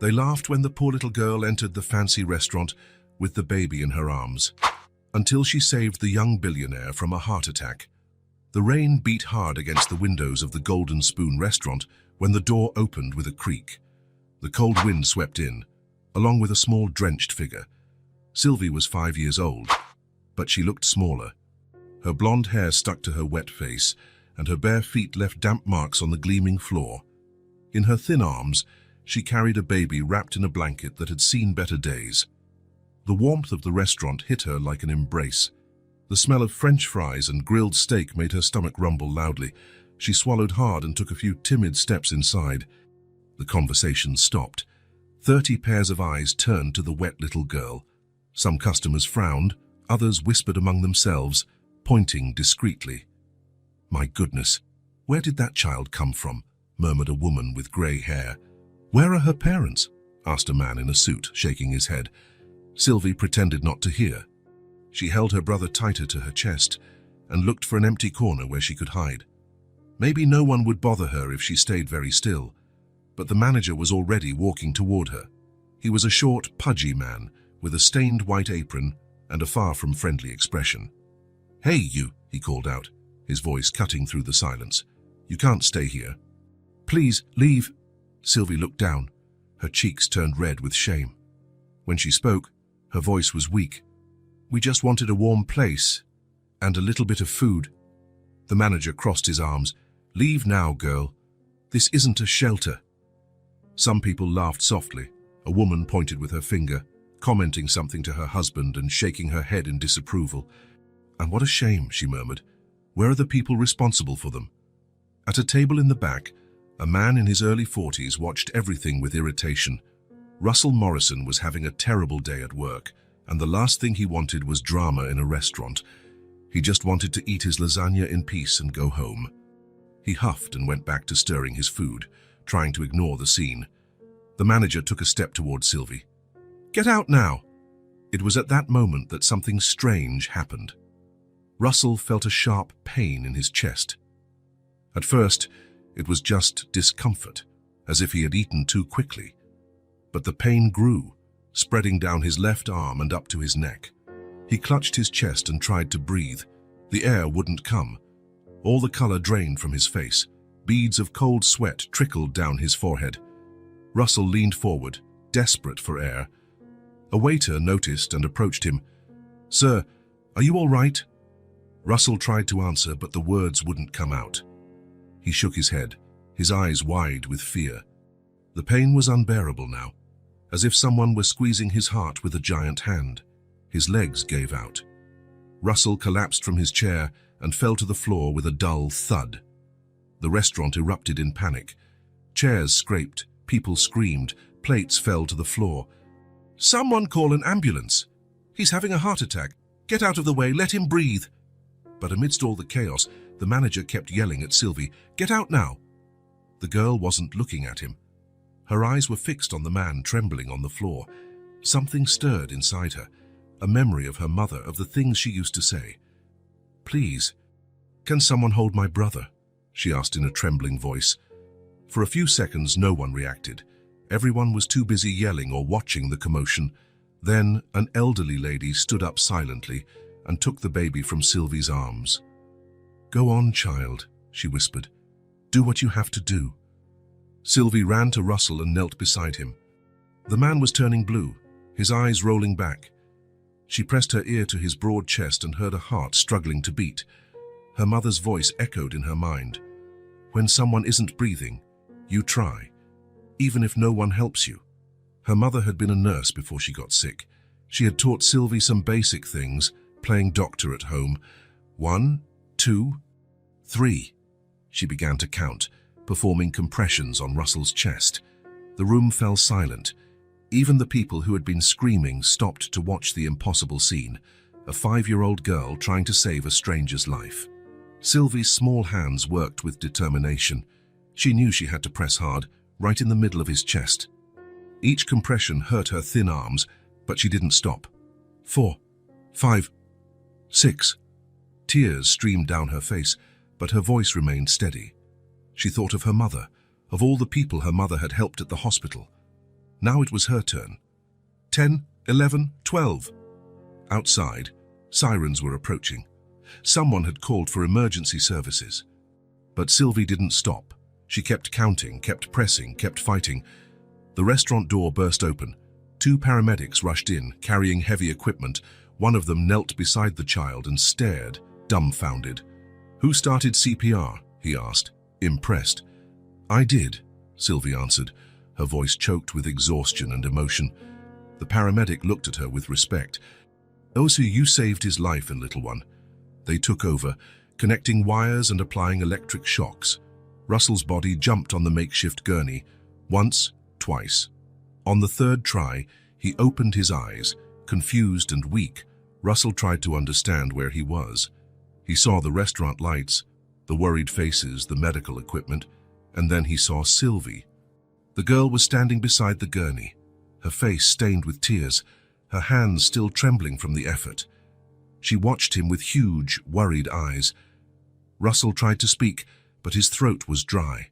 They laughed when the poor little girl entered the fancy restaurant with the baby in her arms, until she saved the young billionaire from a heart attack. The rain beat hard against the windows of the Golden Spoon restaurant when the door opened with a creak. The cold wind swept in, along with a small drenched figure. Sylvie was 5 years old, but she looked smaller. Her blonde hair stuck to her wet face, and her bare feet left damp marks on the gleaming floor. In her thin arms, she carried a baby wrapped in a blanket that had seen better days. The warmth of the restaurant hit her like an embrace. The smell of French fries and grilled steak made her stomach rumble loudly. She swallowed hard and took a few timid steps inside. The conversation stopped. 30 pairs of eyes turned to the wet little girl. Some customers frowned, others whispered among themselves, pointing discreetly. "My goodness, where did that child come from?" murmured a woman with grey hair. "Where are her parents?" asked a man in a suit, shaking his head. Sylvie pretended not to hear. She held her brother tighter to her chest and looked for an empty corner where she could hide. Maybe no one would bother her if she stayed very still, but the manager was already walking toward her. He was a short, pudgy man with a stained white apron and a far from friendly expression. "Hey, you," he called out, his voice cutting through the silence. "You can't stay here. Please, leave." Sylvie looked down. Her cheeks turned red with shame. When she spoke, her voice was weak. "We just wanted a warm place and a little bit of food." The manager crossed his arms. "Leave now, girl. This isn't a shelter." Some people laughed softly. A woman pointed with her finger, commenting something to her husband and shaking her head in disapproval. "And what a shame," she murmured. "Where are the people responsible for them?" At a table in the back, a man in his early 40s watched everything with irritation. Russell Morrison was having a terrible day at work, and the last thing he wanted was drama in a restaurant. He just wanted to eat his lasagna in peace and go home. He huffed and went back to stirring his food, trying to ignore the scene. The manager took a step toward Sylvie. "Get out now!" It was at that moment that something strange happened. Russell felt a sharp pain in his chest. At first, it was just discomfort, as if he had eaten too quickly. But the pain grew, spreading down his left arm and up to his neck. He clutched his chest and tried to breathe. The air wouldn't come. All the color drained from his face. Beads of cold sweat trickled down his forehead. Russell leaned forward, desperate for air. A waiter noticed and approached him. "Sir, are you all right?" Russell tried to answer, but the words wouldn't come out. He shook his head, his eyes wide with fear. The pain was unbearable now, as if someone were squeezing his heart with a giant hand. His legs gave out. Russell collapsed from his chair and fell to the floor with a dull thud. The restaurant erupted in panic. Chairs scraped, people screamed, plates fell to the floor. "Someone call an ambulance! He's having a heart attack! Get out of the way, let him breathe!" But amidst all the chaos, the manager kept yelling at Sylvie, "Get out now!" The girl wasn't looking at him. Her eyes were fixed on the man trembling on the floor. Something stirred inside her, a memory of her mother, of the things she used to say. "Please, can someone hold my brother?" she asked in a trembling voice. For a few seconds, no one reacted. Everyone was too busy yelling or watching the commotion. Then an elderly lady stood up silently and took the baby from Sylvie's arms. "Go on, child," she whispered. "Do what you have to do." Sylvie ran to Russell and knelt beside him. The man was turning blue, his eyes rolling back. She pressed her ear to his broad chest and heard a heart struggling to beat. Her mother's voice echoed in her mind. "When someone isn't breathing, you try, even if no one helps you." Her mother had been a nurse before she got sick. She had taught Sylvie some basic things, playing doctor at home. 1, 2, 3. She began to count, performing compressions on Russell's chest. The room fell silent. Even the people who had been screaming stopped to watch the impossible scene, a 5-year-old girl trying to save a stranger's life. Sylvie's small hands worked with determination. She knew she had to press hard, right in the middle of his chest. Each compression hurt her thin arms, but she didn't stop. 4, 5, 6. Tears streamed down her face, but her voice remained steady. She thought of her mother, of all the people her mother had helped at the hospital. Now it was her turn. 10, 11, 12. Outside, sirens were approaching. Someone had called for emergency services. But Sylvie didn't stop. She kept counting, kept pressing, kept fighting. The restaurant door burst open. 2 paramedics rushed in, carrying heavy equipment. One of them knelt beside the child and stared, dumbfounded. "Who started CPR?" he asked, impressed. "I did," Sylvie answered, her voice choked with exhaustion and emotion. The paramedic looked at her with respect. "Oh, so you saved his life, little one." They took over, connecting wires and applying electric shocks. Russell's body jumped on the makeshift gurney, once, twice. On the 3rd try, he opened his eyes, confused and weak. Russell tried to understand where he was. He saw the restaurant lights, the worried faces, the medical equipment, and then he saw Sylvie. The girl was standing beside the gurney, her face stained with tears, her hands still trembling from the effort. She watched him with huge, worried eyes. Russell tried to speak, but his throat was dry.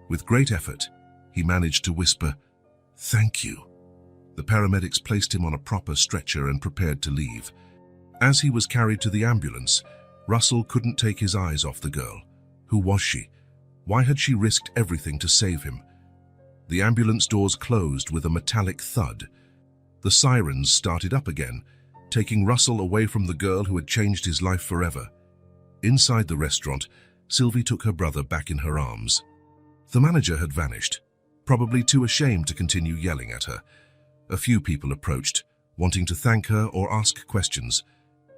With great effort, he managed to whisper, "Thank you." The paramedics placed him on a proper stretcher and prepared to leave. As he was carried to the ambulance, Russell couldn't take his eyes off the girl. Who was she? Why had she risked everything to save him? The ambulance doors closed with a metallic thud. The sirens started up again, taking Russell away from the girl who had changed his life forever. Inside the restaurant, Sylvie took her brother back in her arms. The manager had vanished, probably too ashamed to continue yelling at her. A few people approached, wanting to thank her or ask questions,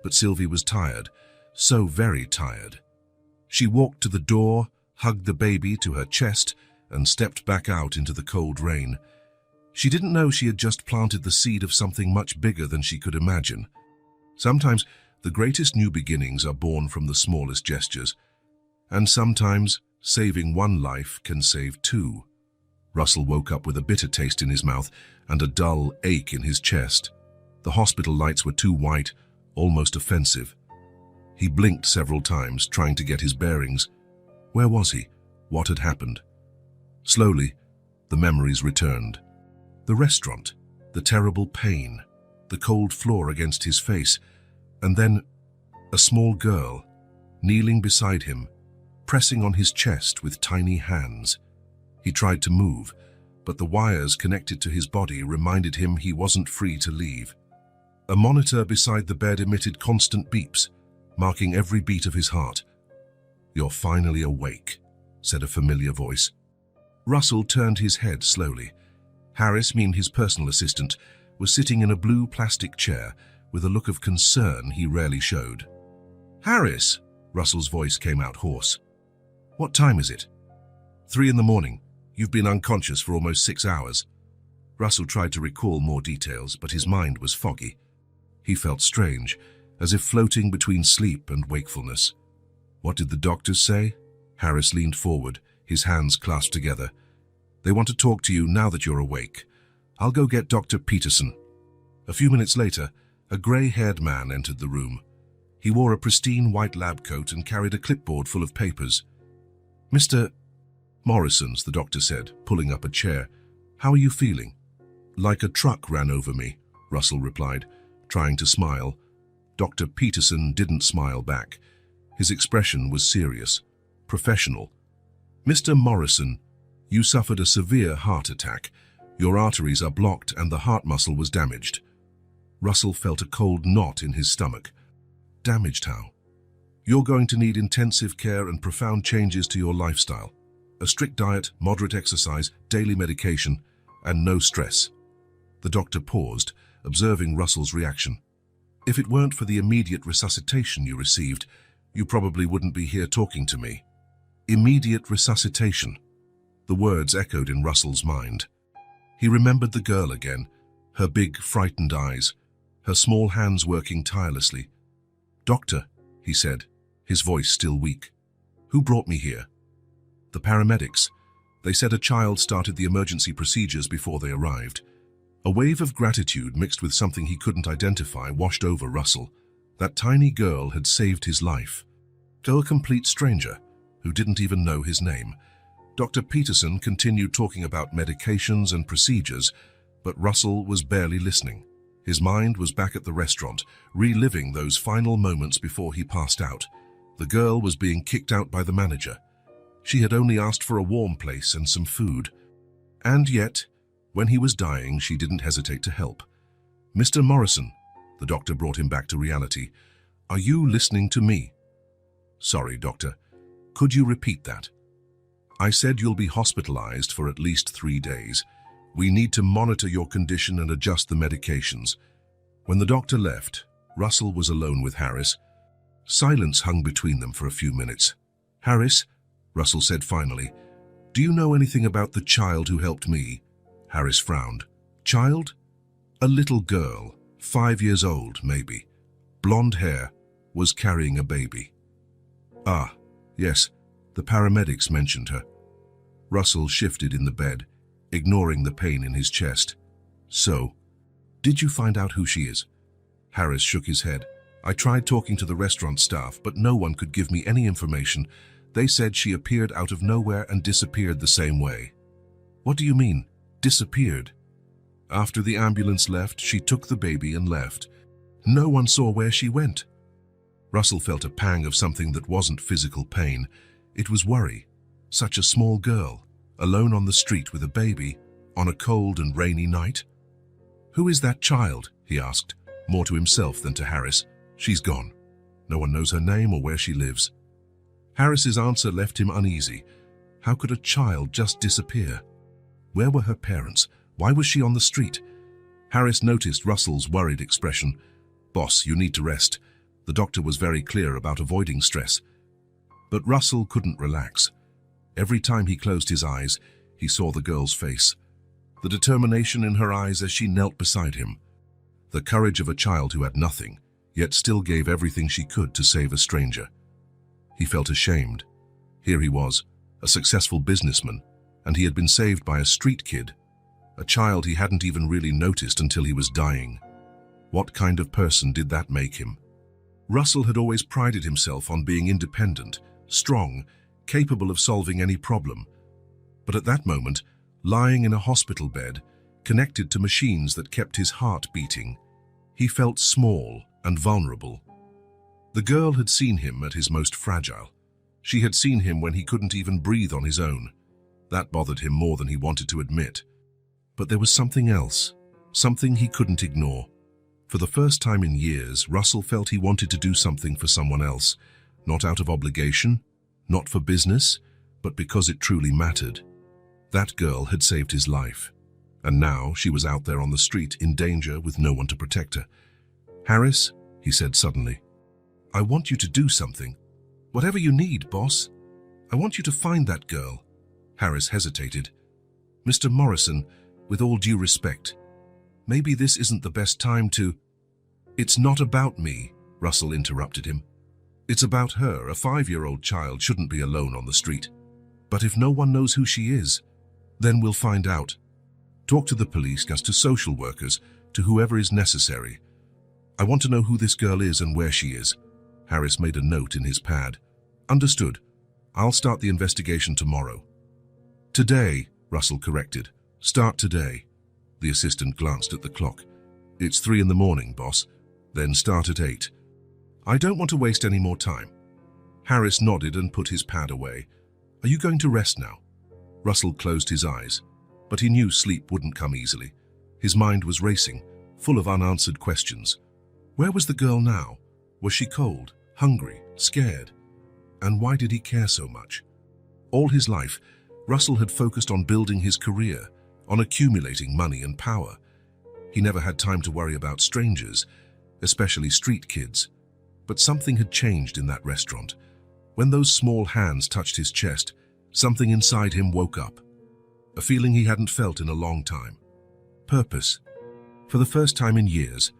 but Sylvie was tired, so very tired. She walked to the door, hugged the baby to her chest, and stepped back out into the cold rain. She didn't know she had just planted the seed of something much bigger than she could imagine. Sometimes the greatest new beginnings are born from the smallest gestures, and sometimes saving one life can save 2. Russell woke up with a bitter taste in his mouth and a dull ache in his chest. The hospital lights were too white, almost offensive. He blinked several times, trying to get his bearings. Where was he? What had happened? Slowly, the memories returned. The restaurant, the terrible pain, the cold floor against his face, and then a small girl, kneeling beside him, pressing on his chest with tiny hands. He tried to move, but the wires connected to his body reminded him he wasn't free to leave. A monitor beside the bed emitted constant beeps, marking every beat of his heart. "You're finally awake," said a familiar voice. Russell turned his head slowly. Harris, his personal assistant, was sitting in a blue plastic chair with a look of concern he rarely showed. "Harris," Russell's voice came out hoarse. "What time is it?" 3 in the morning. You've been unconscious for almost 6 hours. Russell tried to recall more details, but his mind was foggy. He felt strange, as if floating between sleep and wakefulness. "What did the doctors say?" Harris leaned forward, his hands clasped together. "They want to talk to you now that you're awake. I'll go get Dr. Peterson." A few minutes later, a grey-haired man entered the room. He wore a pristine white lab coat and carried a clipboard full of papers. "Mr. Morrison's," the doctor said, pulling up a chair. "How are you feeling?" "Like a truck ran over me," Russell replied, trying to smile. Dr. Peterson didn't smile back. His expression was serious, professional. "Mr. Morrison, you suffered a severe heart attack. Your arteries are blocked and the heart muscle was damaged." Russell felt a cold knot in his stomach. "Damaged how?" "You're going to need intensive care and profound changes to your lifestyle. A strict diet, moderate exercise, daily medication, and no stress." The doctor paused, observing Russell's reaction. "If it weren't for the immediate resuscitation you received, you probably wouldn't be here talking to me." Immediate resuscitation. The words echoed in Russell's mind. He remembered the girl again, her big, frightened eyes, her small hands working tirelessly. "Doctor," he said, his voice still weak. "Who brought me here?" "The paramedics. They said a child started the emergency procedures before they arrived." A wave of gratitude mixed with something he couldn't identify washed over Russell. That tiny girl had saved his life. To a complete stranger, who didn't even know his name. Dr. Peterson continued talking about medications and procedures, but Russell was barely listening. His mind was back at the restaurant, reliving those final moments before he passed out. The girl was being kicked out by the manager. She had only asked for a warm place and some food. And yet, when he was dying, she didn't hesitate to help. "Mr. Morrison," the doctor brought him back to reality, "are you listening to me?" "Sorry, doctor. Could you repeat that?" "I said you'll be hospitalized for at least 3 days. We need to monitor your condition and adjust the medications." When the doctor left, Russell was alone with Harris. Silence hung between them for a few minutes. "Harris," Russell said finally, "do you know anything about the child who helped me?" Harris frowned. "Child?" "A little girl, 5 years old, maybe. Blonde hair, was carrying a baby." "Ah, yes, the paramedics mentioned her." Russell shifted in the bed, ignoring the pain in his chest. "So, did you find out who she is?" Harris shook his head. "I tried talking to the restaurant staff, but no one could give me any information. They said she appeared out of nowhere and disappeared the same way." "What do you mean, disappeared?" "After the ambulance left, she took the baby and left. No one saw where she went." Russell felt a pang of something that wasn't physical pain. It was worry. Such a small girl, alone on the street with a baby, on a cold and rainy night. "Who is that child?" he asked, more to himself than to Harris. "She's gone. No one knows her name or where she lives." Harris's answer left him uneasy. How could a child just disappear? Where were her parents? Why was she on the street? Harris noticed Russell's worried expression. "Boss, you need to rest." The doctor was very clear about avoiding stress. But Russell couldn't relax. Every time he closed his eyes, he saw the girl's face. The determination in her eyes as she knelt beside him. The courage of a child who had nothing, yet still gave everything she could to save a stranger. He felt ashamed. Here he was, a successful businessman, and he had been saved by a street kid, a child he hadn't even really noticed until he was dying. What kind of person did that make him? Russell had always prided himself on being independent, strong, capable of solving any problem. But at that moment, lying in a hospital bed, connected to machines that kept his heart beating, he felt small and vulnerable. The girl had seen him at his most fragile. She had seen him when he couldn't even breathe on his own. That bothered him more than he wanted to admit. But there was something else, something he couldn't ignore. For the first time in years, Russell felt he wanted to do something for someone else, not out of obligation, not for business, but because it truly mattered. That girl had saved his life, and now she was out there on the street in danger with no one to protect her. "Harris," he said suddenly, "I want you to do something. Whatever you need, boss. I want you to find that girl." Harris hesitated. "Mr. Morrison, with all due respect, maybe this isn't the best time to—" "It's not about me," Russell interrupted him. "It's about her. A 5-year-old child shouldn't be alone on the street. But if no one knows who she is, then we'll find out. Talk to the police, to social workers, to whoever is necessary. I want to know who this girl is and where she is." Harris made a note in his pad. "Understood. I'll start the investigation tomorrow." "Today," Russell corrected. "Start today." The assistant glanced at the clock. "It's 3 in the morning, boss. Then start at 8. "I don't want to waste any more time." Harris nodded and put his pad away. "Are you going to rest now?" Russell closed his eyes, but he knew sleep wouldn't come easily. His mind was racing, full of unanswered questions. Where was the girl now? Was she cold, hungry, scared? And why did he care so much? All his life, Russell had focused on building his career, on accumulating money and power. He never had time to worry about strangers, especially street kids. But something had changed in that restaurant. When those small hands touched his chest, something inside him woke up. A feeling he hadn't felt in a long time. Purpose. For the first time in years,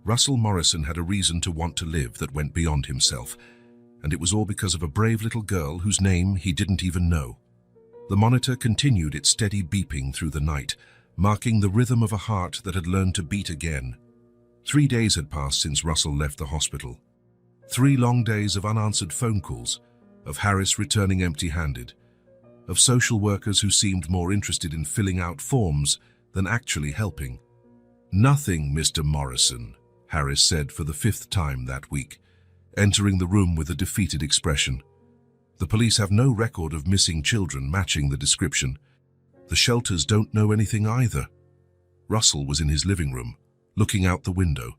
Russell Morrison had a reason to want to live that went beyond himself, and it was all because of a brave little girl whose name he didn't even know. The monitor continued its steady beeping through the night, marking the rhythm of a heart that had learned to beat again. 3 days had passed since Russell left the hospital. 3 long days of unanswered phone calls, of Harris returning empty-handed, of social workers who seemed more interested in filling out forms than actually helping. "Nothing, Mr. Morrison," Harris said for the 5th time that week, entering the room with a defeated expression. "The police have no record of missing children matching the description. The shelters don't know anything either." Russell was in his living room, looking out the window.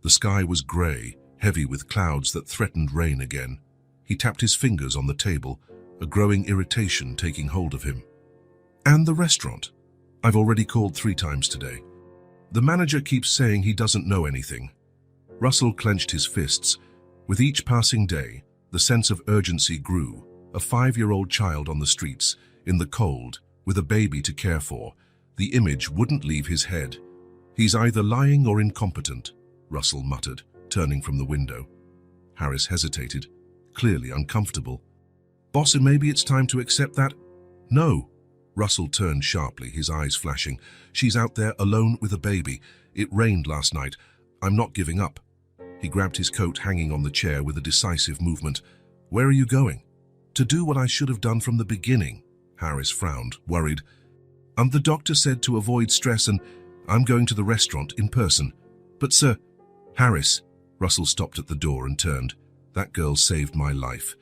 The sky was grey, heavy with clouds that threatened rain again. He tapped his fingers on the table, a growing irritation taking hold of him. "And the restaurant? I've already called 3 times today. The manager keeps saying he doesn't know anything." Russell clenched his fists. With each passing day, the sense of urgency grew. A 5-year-old child on the streets, in the cold, with a baby to care for. The image wouldn't leave his head. "He's either lying or incompetent," Russell muttered, turning from the window. Harris hesitated, clearly uncomfortable. "Boss, maybe it's time to accept that." "No." Russell turned sharply, his eyes flashing. "She's out there alone with a baby. It rained last night. I'm not giving up." He grabbed his coat hanging on the chair with a decisive movement. "Where are you going?" "To do what I should have done from the beginning." Harris frowned, worried. "The doctor said to avoid stress, and I'm going to the restaurant in person." "But sir—" "Harris." Russell stopped at the door and turned. "That girl saved my life.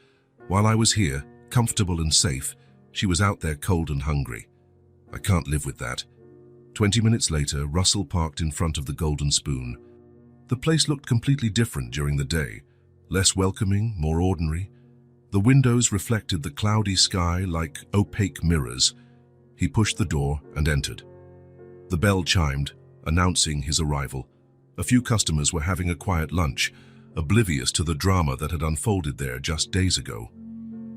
While I was here, comfortable and safe, she was out there cold and hungry. I can't live with that." 20 minutes later, Russell parked in front of the Golden Spoon. The place looked completely different during the day, less welcoming, more ordinary. The windows reflected the cloudy sky like opaque mirrors. He pushed the door and entered. The bell chimed, announcing his arrival. A few customers were having a quiet lunch, oblivious to the drama that had unfolded there just days ago.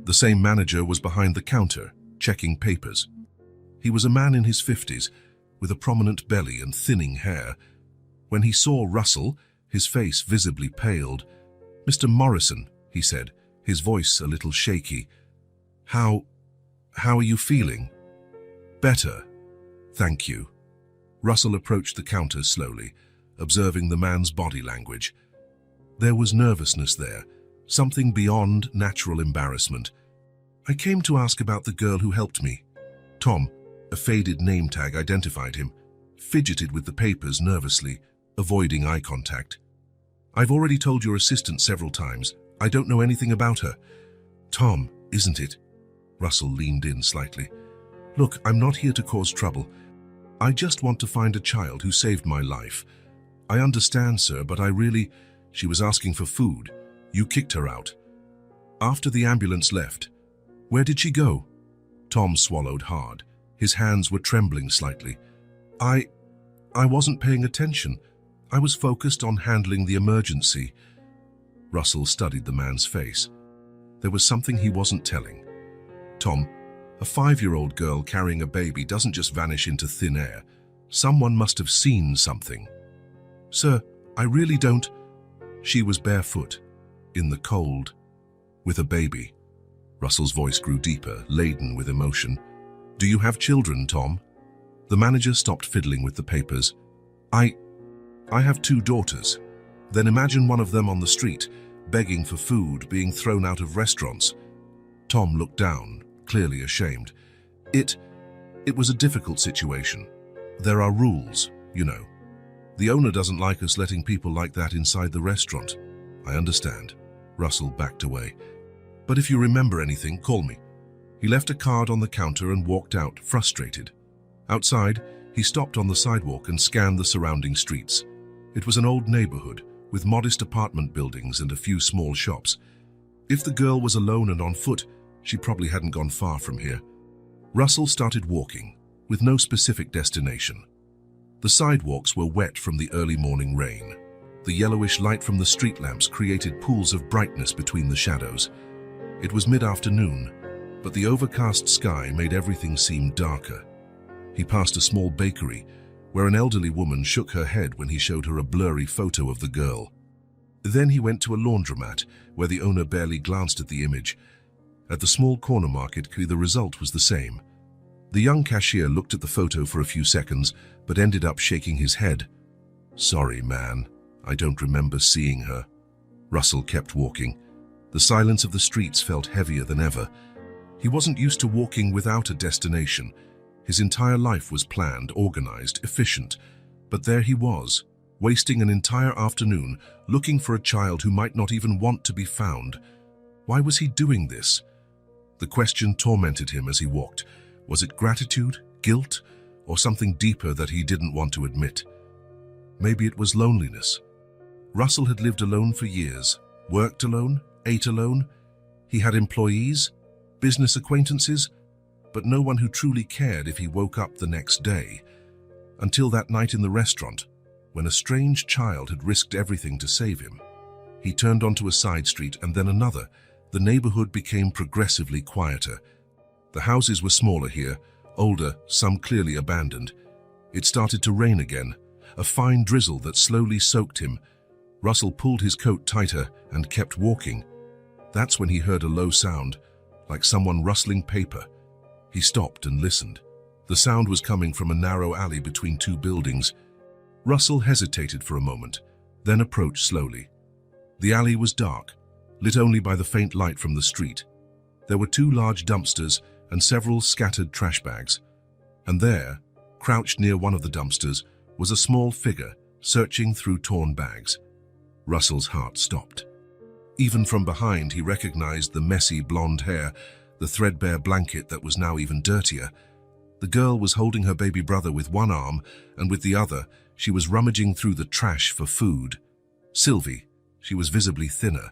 The same manager was behind the counter, checking papers. He was a man in his 50s, with a prominent belly and thinning hair. When he saw Russell, his face visibly paled. "Mr. Morrison," he said, his voice a little shaky. How are you feeling?" "Better, thank you." Russell approached the counter slowly, observing the man's body language. There was nervousness there, something beyond natural embarrassment. "I came to ask about the girl who helped me." Tom, a faded name tag identified him, fidgeted with the papers nervously, avoiding eye contact. "I've already told your assistant several times. I don't know anything about her." "Tom, isn't it?" Russell leaned in slightly. "Look, I'm not here to cause trouble. I just want to find a child who saved my life. I understand, sir, but she was asking for food. You kicked her out." "After the ambulance left. Where did she go?" Tom swallowed hard. His hands were trembling slightly. I wasn't paying attention. I was focused on handling the emergency." Russell studied the man's face. There was something he wasn't telling. "Tom, a 5-year-old girl carrying a baby doesn't just vanish into thin air. Someone must have seen something." "Sir, I really don't—" "She was barefoot, in the cold, with a baby." Russell's voice grew deeper, laden with emotion. "Do you have children, Tom?" The manager stopped fiddling with the papers. I have 2 daughters. Then imagine one of them on the street, begging for food, being thrown out of restaurants." Tom looked down, clearly ashamed. It was a difficult situation. There are rules, you know. The owner doesn't like us letting people like that inside the restaurant." "I understand." Russell backed away. "But if you remember anything, call me." He left a card on the counter and walked out, frustrated. Outside, he stopped on the sidewalk and scanned the surrounding streets. It was an old neighborhood, with modest apartment buildings and a few small shops. If the girl was alone and on foot, she probably hadn't gone far from here. Russell started walking, with no specific destination. The sidewalks were wet from the early morning rain. The yellowish light from the street lamps created pools of brightness between the shadows. It was mid-afternoon, but the overcast sky made everything seem darker. He passed a small bakery, where an elderly woman shook her head when he showed her a blurry photo of the girl. Then he went to a laundromat, where the owner barely glanced at the image. At the small corner market, the result was the same. The young cashier looked at the photo for a few seconds, but ended up shaking his head. "Sorry, man, I don't remember seeing her." Russell kept walking. The silence of the streets felt heavier than ever. He wasn't used to walking without a destination. His entire life was planned, organized, efficient. But there he was, wasting an entire afternoon looking for a child who might not even want to be found. Why was he doing this? The question tormented him as he walked. Was it gratitude, guilt, or something deeper that he didn't want to admit? Maybe it was loneliness. Russell had lived alone for years, worked alone, ate alone. He had employees, business acquaintances, but no one who truly cared if he woke up the next day. Until that night in the restaurant, when a strange child had risked everything to save him. He turned onto a side street and then another. The neighborhood became progressively quieter. The houses were smaller here, older, some clearly abandoned. It started to rain again, a fine drizzle that slowly soaked him. Russell pulled his coat tighter and kept walking. That's when he heard a low sound, like someone rustling paper. He stopped and listened. The sound was coming from a narrow alley between two buildings. Russell hesitated for a moment, then approached slowly. The alley was dark, lit only by the faint light from the street. There were two large dumpsters and several scattered trash bags. And there, crouched near one of the dumpsters, was a small figure searching through torn bags. Russell's heart stopped. Even from behind, he recognized the messy blonde hair, the threadbare blanket that was now even dirtier. The girl was holding her baby brother with one arm, and with the other, she was rummaging through the trash for food. Sylvie, she was visibly thinner,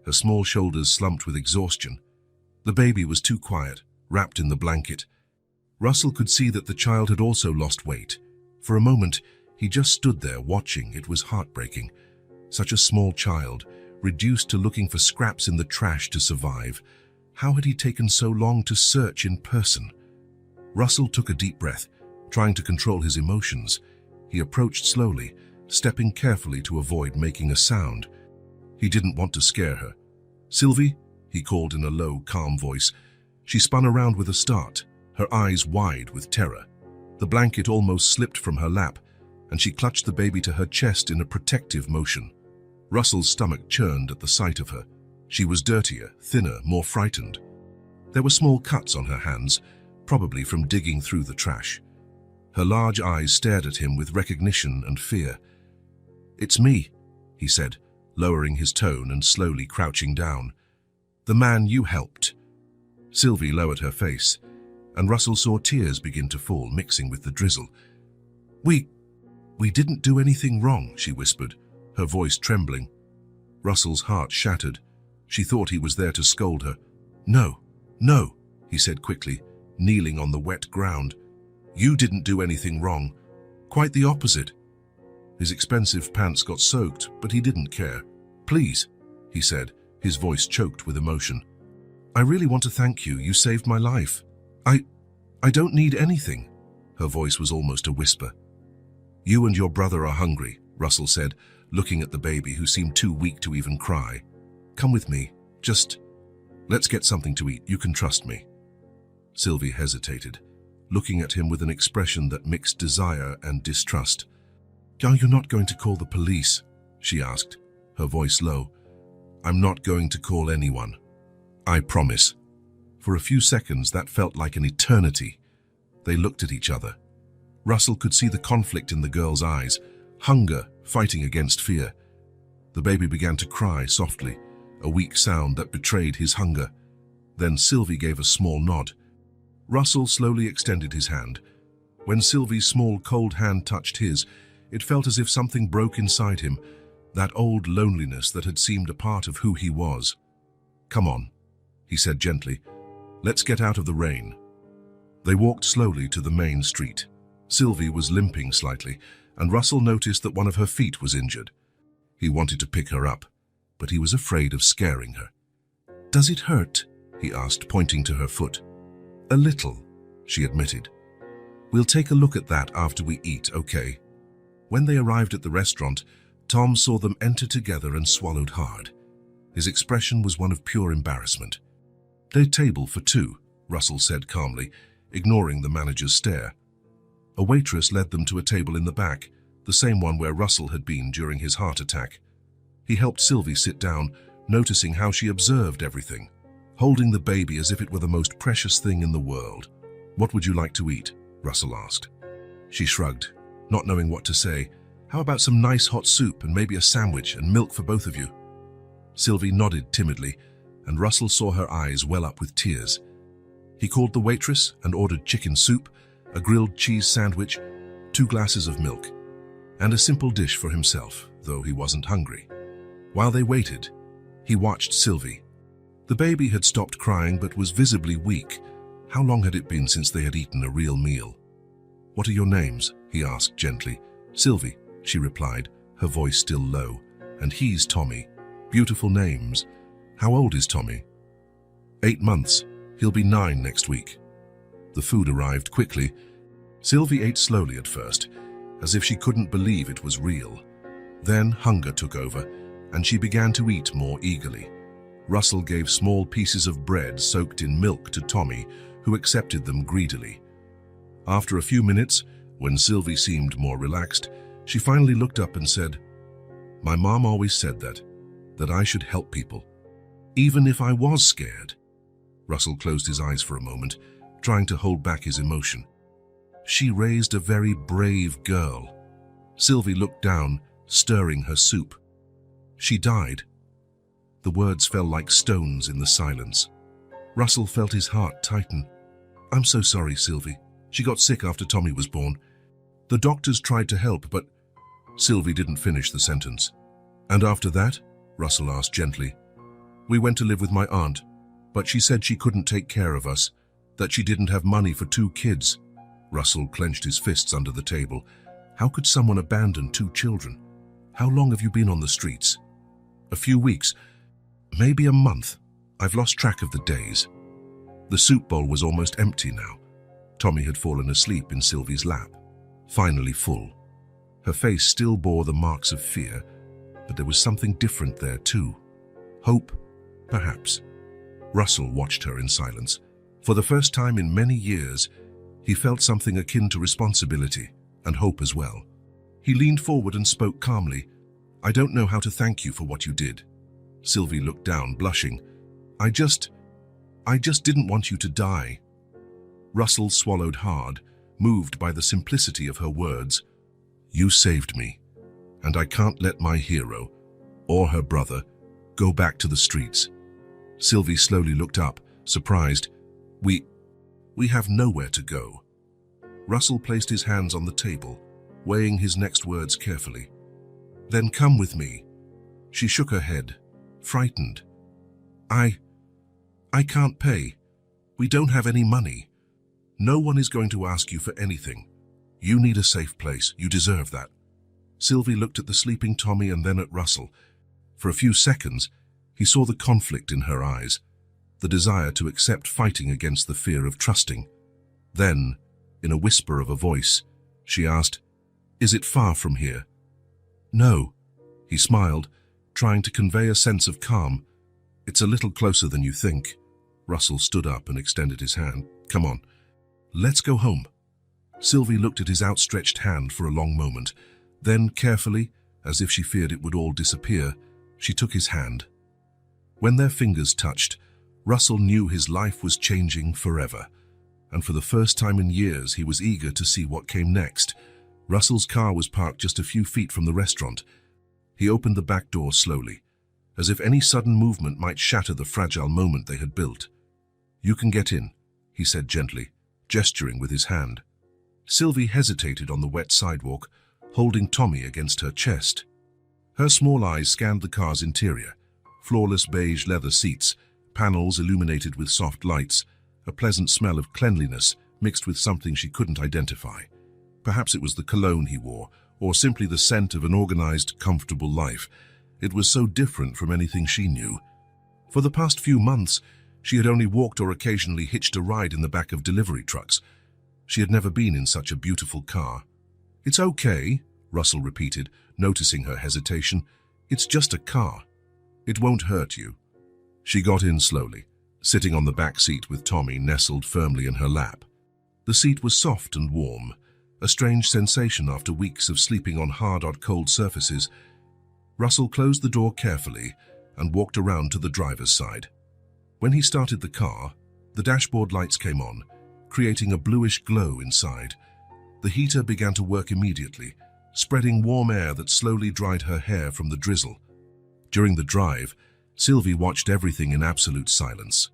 her small shoulders slumped with exhaustion. The baby was too quiet, wrapped in the blanket. Russell could see that the child had also lost weight. For a moment, he just stood there watching. It was heartbreaking. Such a small child, reduced to looking for scraps in the trash to survive. How had he taken so long to search in person? Russell took a deep breath, trying to control his emotions. He approached slowly, stepping carefully to avoid making a sound. He didn't want to scare her. "Sylvie," he called in a low, calm voice. She spun around with a start, her eyes wide with terror. The blanket almost slipped from her lap, and she clutched the baby to her chest in a protective motion. Russell's stomach churned at the sight of her. She was dirtier, thinner, more frightened. There were small cuts on her hands, probably from digging through the trash. Her large eyes stared at him with recognition and fear. "It's me," he said, lowering his tone and slowly crouching down. "The man you helped." Sylvie lowered her face, and Russell saw tears begin to fall, mixing with the drizzle. We didn't do anything wrong," she whispered, her voice trembling. Russell's heart shattered. She thought he was there to scold her. No, he said quickly, kneeling on the wet ground. "You didn't do anything wrong. Quite the opposite." His expensive pants got soaked, but he didn't care. "Please," he said, his voice choked with emotion. "I really want to thank you. You saved my life. I don't need anything." Her voice was almost a whisper. "You and your brother are hungry," Russell said, looking at the baby who seemed too weak to even cry. "Come with me. Let's get something to eat. You can trust me." Sylvie hesitated, looking at him with an expression that mixed desire and distrust. "Are you not going to call the police?" she asked, her voice low. "I'm not going to call anyone. I promise." For a few seconds, that felt like an eternity. They looked at each other. Russell could see the conflict in the girl's eyes, hunger fighting against fear. The baby began to cry softly, a weak sound that betrayed his hunger. Then Sylvie gave a small nod. Russell slowly extended his hand. When Sylvie's small, cold hand touched his, it felt as if something broke inside him, that old loneliness that had seemed a part of who he was. "Come on," he said gently. "Let's get out of the rain." They walked slowly to the main street. Sylvie was limping slightly, and Russell noticed that one of her feet was injured. He wanted to pick her up, but he was afraid of scaring her. "Does it hurt?" he asked, pointing to her foot. "A little," she admitted. "We'll take a look at that after we eat, okay?" When they arrived at the restaurant, Tom saw them enter together and swallowed hard. His expression was one of pure embarrassment. "Their table for two," Russell said calmly, ignoring the manager's stare. A waitress led them to a table in the back, the same one where Russell had been during his heart attack. He helped Sylvie sit down, noticing how she observed everything. holding the baby as if it were the most precious thing in the world. "What would you like to eat?" Russell asked. She shrugged, not knowing what to say. "How about some nice hot soup and maybe a sandwich and milk for both of you?" Sylvie nodded timidly, and Russell saw her eyes well up with tears. He called the waitress and ordered chicken soup, a grilled cheese sandwich, 2 glasses of milk, and a simple dish for himself, though he wasn't hungry. While they waited, he watched Sylvie. The baby had stopped crying but was visibly weak. How long had it been since they had eaten a real meal? "What are your names?" he asked gently. "Sylvie," she replied, her voice still low. "And he's Tommy. Beautiful names. How old is Tommy?" 8 months. He'll be 9 next week." The food arrived quickly. Sylvie ate slowly at first, as if she couldn't believe it was real. Then hunger took over, and she began to eat more eagerly. Russell gave small pieces of bread soaked in milk to Tommy, who accepted them greedily. After a few minutes, when Sylvie seemed more relaxed, she finally looked up and said, "My mom always said that I should help people, even if I was scared." Russell closed his eyes for a moment, trying to hold back his emotion. "She raised a very brave girl." Sylvie looked down, stirring her soup. "She died." The words fell like stones in the silence. Russell felt his heart tighten. "I'm so sorry, Sylvie. She got sick after Tommy was born. The doctors tried to help, but—" Sylvie didn't finish the sentence. "And after that?" Russell asked gently. "We went to live with my aunt, but she said she couldn't take care of us, that she didn't have money for 2 kids. Russell clenched his fists under the table. How could someone abandon 2 children? "How long have you been on the streets?" "A few weeks. Maybe a month. I've lost track of the days." The soup bowl was almost empty now. Tommy had fallen asleep in Sylvie's lap, finally full. Her face still bore the marks of fear, but there was something different there too. Hope, perhaps. Russell watched her in silence. For the first time in many years, he felt something akin to responsibility and hope as well. He leaned forward and spoke calmly. "I don't know how to thank you for what you did." Sylvie looked down, blushing. I just didn't want you to die." Russell swallowed hard, moved by the simplicity of her words. "You saved me, and I can't let my hero, or her brother, go back to the streets." Sylvie slowly looked up, surprised. We have nowhere to go." Russell placed his hands on the table, weighing his next words carefully. "Then come with me." She shook her head, frightened. I can't pay. We don't have any money. No one is going to ask you for anything. You need a safe place. You deserve that." Sylvie looked at the sleeping Tommy and then at Russell. For a few seconds, he saw the conflict in her eyes, the desire to accept fighting against the fear of trusting. Then, in a whisper of a voice, she asked, "Is it far from here?" "No." He smiled, trying to convey a sense of calm. "It's a little closer than you think." Russell stood up and extended his hand. "Come on, let's go home." Sylvie looked at his outstretched hand for a long moment. Then, carefully, as if she feared it would all disappear, she took his hand. When their fingers touched, Russell knew his life was changing forever. And for the first time in years, he was eager to see what came next. Russell's car was parked just a few feet from the restaurant. He opened the back door slowly, as if any sudden movement might shatter the fragile moment they had built. "You can get in," he said gently, gesturing with his hand. Sylvie hesitated on the wet sidewalk, holding Tommy against her chest. Her small eyes scanned the car's interior. Flawless beige leather seats, panels illuminated with soft lights, a pleasant smell of cleanliness mixed with something she couldn't identify. Perhaps it was the cologne he wore, or simply the scent of an organized, comfortable life. It was so different from anything she knew. For the past few months, she had only walked or occasionally hitched a ride in the back of delivery trucks. She had never been in such a beautiful car. "It's okay," Russell repeated, noticing her hesitation. "It's just a car. It won't hurt you." She got in slowly, sitting on the back seat with Tommy nestled firmly in her lap. The seat was soft and warm, a strange sensation after weeks of sleeping on hard or cold surfaces. Russell closed the door carefully and walked around to the driver's side. When he started the car, the dashboard lights came on, creating a bluish glow inside. The heater began to work immediately, spreading warm air that slowly dried her hair from the drizzle. During the drive, Sylvie watched everything in absolute silence.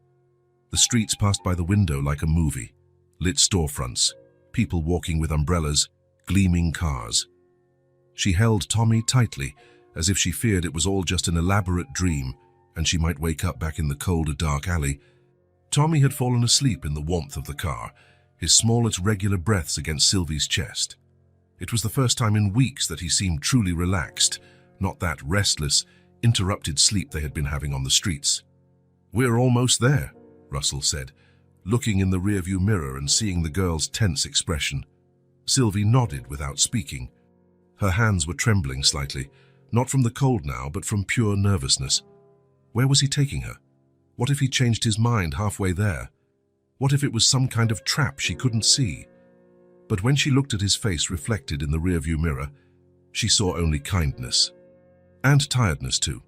The streets passed by the window like a movie. Lit storefronts, people walking with umbrellas, gleaming cars. She held Tommy tightly, as if she feared it was all just an elaborate dream and she might wake up back in the cold, dark alley. Tommy had fallen asleep in the warmth of the car, his smallest regular breaths against Sylvie's chest. It was the first time in weeks that he seemed truly relaxed, not that restless, interrupted sleep they had been having on the streets. "We're almost there," Russell said, looking in the rearview mirror and seeing the girl's tense expression. Sylvie nodded without speaking. Her hands were trembling slightly, not from the cold now, but from pure nervousness. Where was he taking her? What if he changed his mind halfway there? What if it was some kind of trap she couldn't see? But when she looked at his face reflected in the rearview mirror, she saw only kindness. And tiredness too.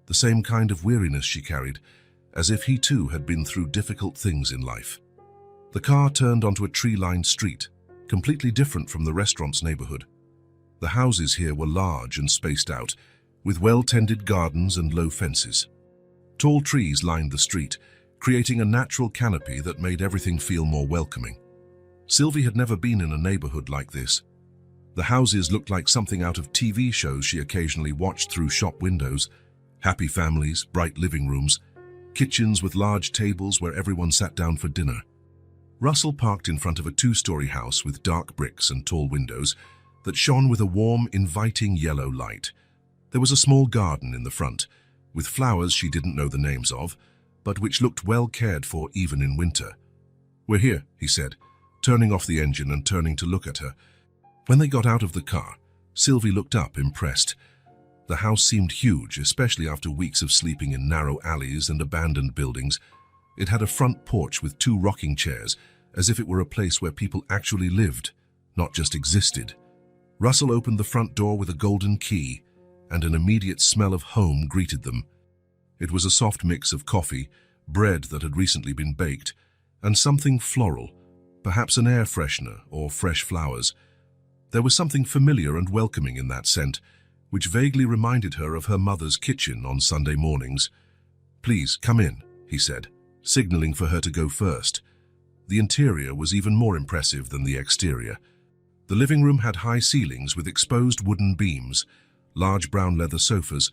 The same kind of weariness she carried, as if he too had been through difficult things in life. The car turned onto a tree-lined street, completely different from the restaurant's neighborhood. The houses here were large and spaced out, with well-tended gardens and low fences. Tall trees lined the street, creating a natural canopy that made everything feel more welcoming. Sylvie had never been in a neighborhood like this. The houses looked like something out of TV shows she occasionally watched through shop windows. Happy families, bright living rooms, kitchens with large tables where everyone sat down for dinner. Russell parked in front of a two-story house with dark bricks and tall windows that shone with a warm, inviting yellow light. There was a small garden in the front, with flowers she didn't know the names of, but which looked well cared for even in winter. "We're here," he said, turning off the engine and turning to look at her. When they got out of the car, Sylvie looked up, impressed. The house seemed huge, especially after weeks of sleeping in narrow alleys and abandoned buildings. It had a front porch with 2 rocking chairs, as if it were a place where people actually lived, not just existed. Russell opened the front door with a golden key, and an immediate smell of home greeted them. It was a soft mix of coffee, bread that had recently been baked, and something floral, perhaps an air freshener or fresh flowers. There was something familiar and welcoming in that scent, which vaguely reminded her of her mother's kitchen on Sunday mornings. "Please, come in," he said, signaling for her to go first. The interior was even more impressive than the exterior. The living room had high ceilings with exposed wooden beams, large brown leather sofas,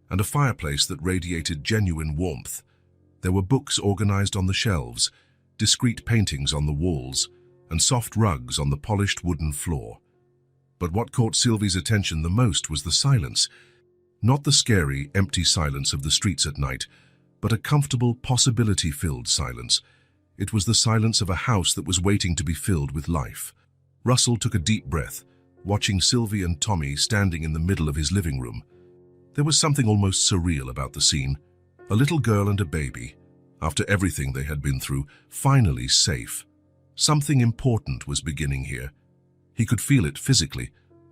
and a fireplace that radiated genuine warmth. There were books organized on the shelves, discreet paintings on the walls, and soft rugs on the polished wooden floor. But what caught Sylvie's attention the most was the silence. Not the scary, empty silence of the streets at night, but a comfortable, possibility-filled silence. It was the silence of a house that was waiting to be filled with life. Russell took a deep breath, watching Sylvie and Tommy standing in the middle of his living room. There was something almost surreal about the scene. A little girl and a baby, after everything they had been through, finally safe. Something important was beginning here. He could feel it physically,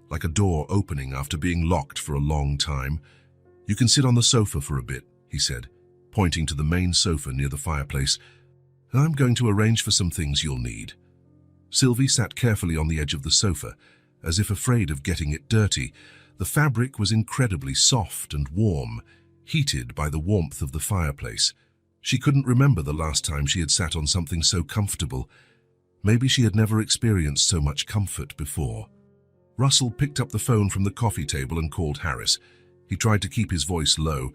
like a door opening after being locked for a long time. "You can sit on the sofa for a bit," he said, pointing to the main sofa near the fireplace. "I'm going to arrange for some things you'll need." Sylvie sat carefully on the edge of the sofa, as if afraid of getting it dirty. The fabric was incredibly soft and warm, heated by the warmth of the fireplace. She couldn't remember the last time she had sat on something so comfortable. Maybe she had never experienced so much comfort before. Russell picked up the phone from the coffee table and called Harris. He tried to keep his voice low,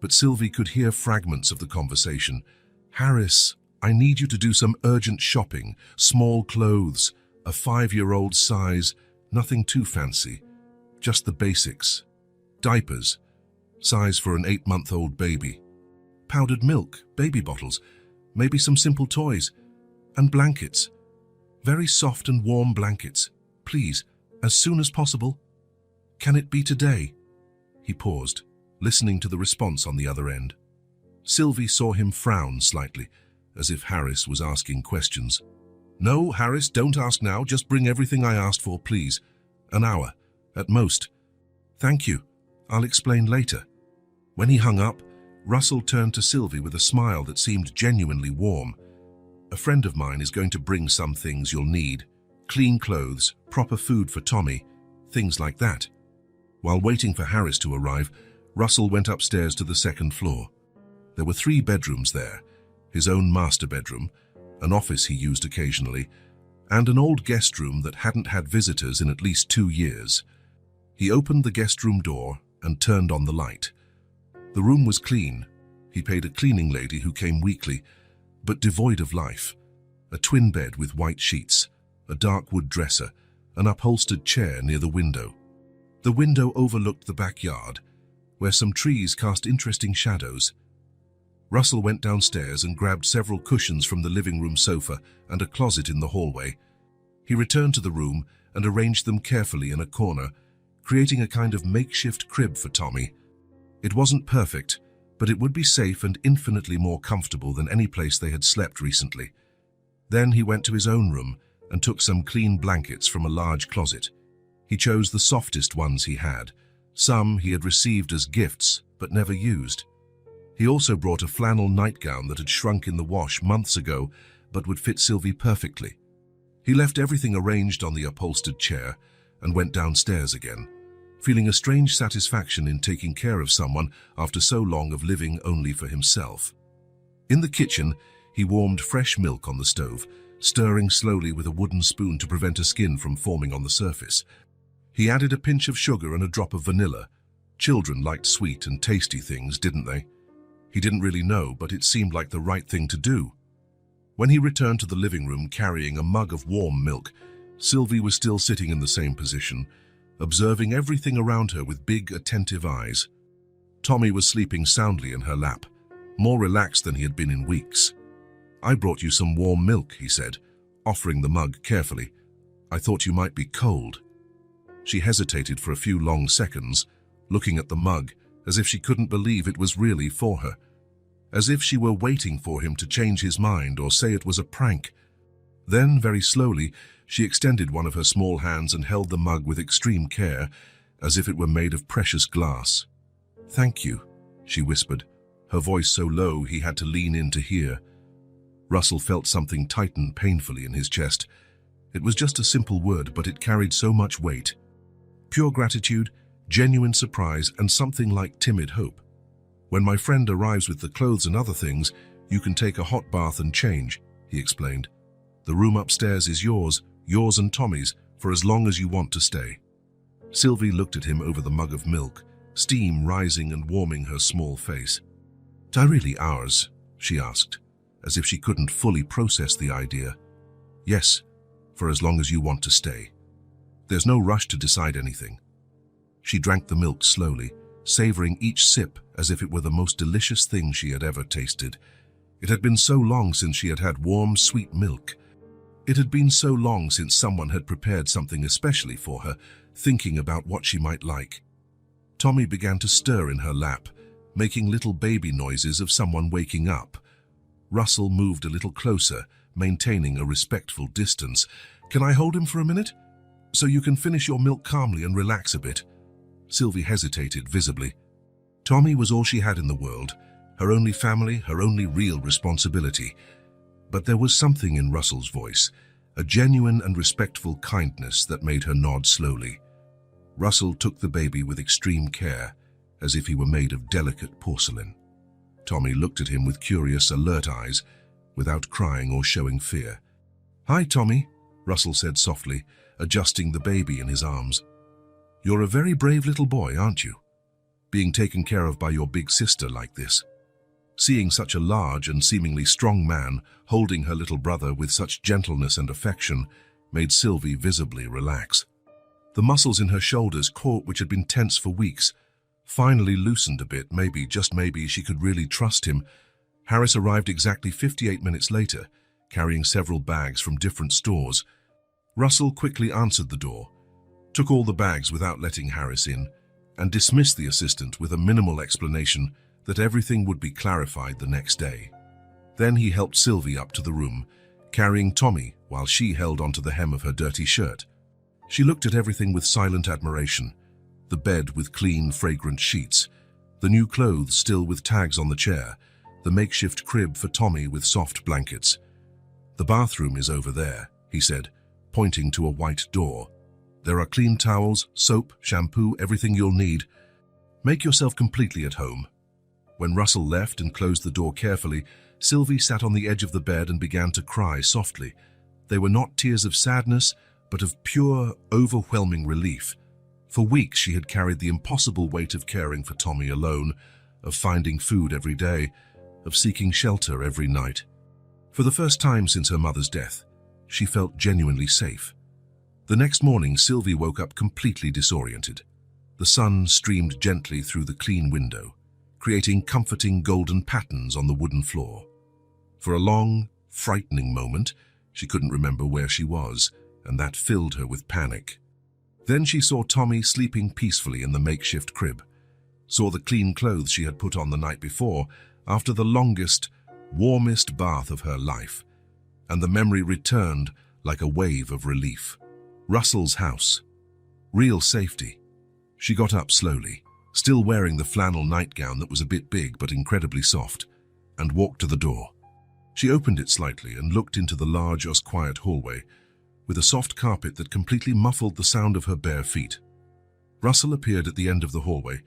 but Sylvie could hear fragments of the conversation. "Harris, I need you to do some urgent shopping. Small clothes, a 5-year-old size, nothing too fancy. Just the basics. Diapers, size for an 8-month-old baby. Powdered milk, baby bottles, maybe some simple toys, and blankets. Very soft and warm blankets. Please, as soon as possible. Can it be today?" He paused, listening to the response on the other end. Sylvie saw him frown slightly, as if Harris was asking questions. "No, Harris, don't ask now. Just bring everything I asked for, please. An hour, at most." "Thank you. I'll explain later." When he hung up, Russell turned to Sylvie with a smile that seemed genuinely warm. "A friend of mine is going to bring some things you'll need. Clean clothes, proper food for Tommy, things like that." While waiting for Harris to arrive, Russell went upstairs to the second floor. There were 3 bedrooms there: his own master bedroom, an office he used occasionally, and an old guest room that hadn't had visitors in at least 2 years. He opened the guest room door and turned on the light. The room was clean. He paid a cleaning lady who came weekly, but devoid of life. A twin bed with white sheets, a dark wood dresser, an upholstered chair near the window. The window overlooked the backyard, where some trees cast interesting shadows. Russell went downstairs and grabbed several cushions from the living room sofa and a closet in the hallway. He returned to the room and arranged them carefully in a corner, creating a kind of makeshift crib for Tommy. It wasn't perfect, but it would be safe and infinitely more comfortable than any place they had slept recently. Then he went to his own room and took some clean blankets from a large closet. He chose the softest ones he had. Some he had received as gifts, but never used. He also brought a flannel nightgown that had shrunk in the wash months ago, but would fit Sylvie perfectly. He left everything arranged on the upholstered chair and went downstairs again, feeling a strange satisfaction in taking care of someone after so long of living only for himself. In the kitchen, he warmed fresh milk on the stove, stirring slowly with a wooden spoon to prevent a skin from forming on the surface. He added a pinch of sugar and a drop of vanilla. Children liked sweet and tasty things, didn't they? He didn't really know, but it seemed like the right thing to do. When he returned to the living room carrying a mug of warm milk, Sylvie was still sitting in the same position, observing everything around her with big, attentive eyes. Tommy was sleeping soundly in her lap, more relaxed than he had been in weeks. "I brought you some warm milk," he said, offering the mug carefully. "I thought you might be cold." She hesitated for a few long seconds, looking at the mug as if she couldn't believe it was really for her, as if she were waiting for him to change his mind or say it was a prank. Then, very slowly, she extended one of her small hands and held the mug with extreme care, as if it were made of precious glass. "Thank you," she whispered, her voice so low he had to lean in to hear. Russell felt something tighten painfully in his chest. It was just a simple word, but it carried so much weight. Pure gratitude, genuine surprise, and something like timid hope. "When my friend arrives with the clothes and other things, you can take a hot bath and change," he explained. "The room upstairs is yours and Tommy's, for as long as you want to stay." Sylvie looked at him over the mug of milk, steam rising and warming her small face. "Are really ours?" she asked, as if she couldn't fully process the idea. "Yes, for as long as you want to stay. There's no rush to decide anything." She drank the milk slowly, savoring each sip as if it were the most delicious thing she had ever tasted. It had been so long since she had had warm, sweet milk. It had been so long since someone had prepared something especially for her, thinking about what she might like. Tommy began to stir in her lap, making little baby noises of someone waking up. Russell moved a little closer, maintaining a respectful distance. "Can I hold him for a minute? So you can finish your milk calmly and relax a bit?" Sylvie hesitated visibly. Tommy was all she had in the world, her only family, her only real responsibility. But there was something in Russell's voice, a genuine and respectful kindness that made her nod slowly. Russell took the baby with extreme care, as if he were made of delicate porcelain. Tommy looked at him with curious, alert eyes, without crying or showing fear. "Hi, Tommy," Russell said softly, adjusting the baby in his arms. "You're a very brave little boy, aren't you? Being taken care of by your big sister like this." Seeing such a large and seemingly strong man holding her little brother with such gentleness and affection made Sylvie visibly relax. The muscles in her shoulders, which had been tense for weeks, finally loosened a bit. Maybe, just maybe, she could really trust him. Harris arrived exactly 58 minutes later, carrying several bags from different stores. Russell quickly answered the door, took all the bags without letting Harris in, and dismissed the assistant with a minimal explanation that everything would be clarified the next day. Then he helped Sylvie up to the room, carrying Tommy while she held onto the hem of her dirty shirt. She looked at everything with silent admiration: the bed with clean, fragrant sheets, The new clothes still with tags on the chair, the makeshift crib for Tommy with soft blankets. "The bathroom is over there," he said, pointing to a white door. "There are clean towels, soap, shampoo, everything you'll need. Make yourself completely at home." When Russell left and closed the door carefully, Sylvie sat on the edge of the bed and began to cry softly. They were not tears of sadness, but of pure, overwhelming relief. For weeks she had carried the impossible weight of caring for Tommy alone, of finding food every day, of seeking shelter every night. For the first time since her mother's death, she felt genuinely safe. The next morning, Sylvie woke up completely disoriented. The sun streamed gently through the clean window, creating comforting golden patterns on the wooden floor. For a long, frightening moment, she couldn't remember where she was, and that filled her with panic. Then she saw Tommy sleeping peacefully in the makeshift crib, saw the clean clothes she had put on the night before after the longest, warmest bath of her life, and the memory returned like a wave of relief. Russell's house. Real safety. She got up slowly, still wearing the flannel nightgown that was a bit big but incredibly soft, and walked to the door. She opened it slightly and looked into the large, quiet hallway, with a soft carpet that completely muffled the sound of her bare feet. Russell appeared at the end of the hallway,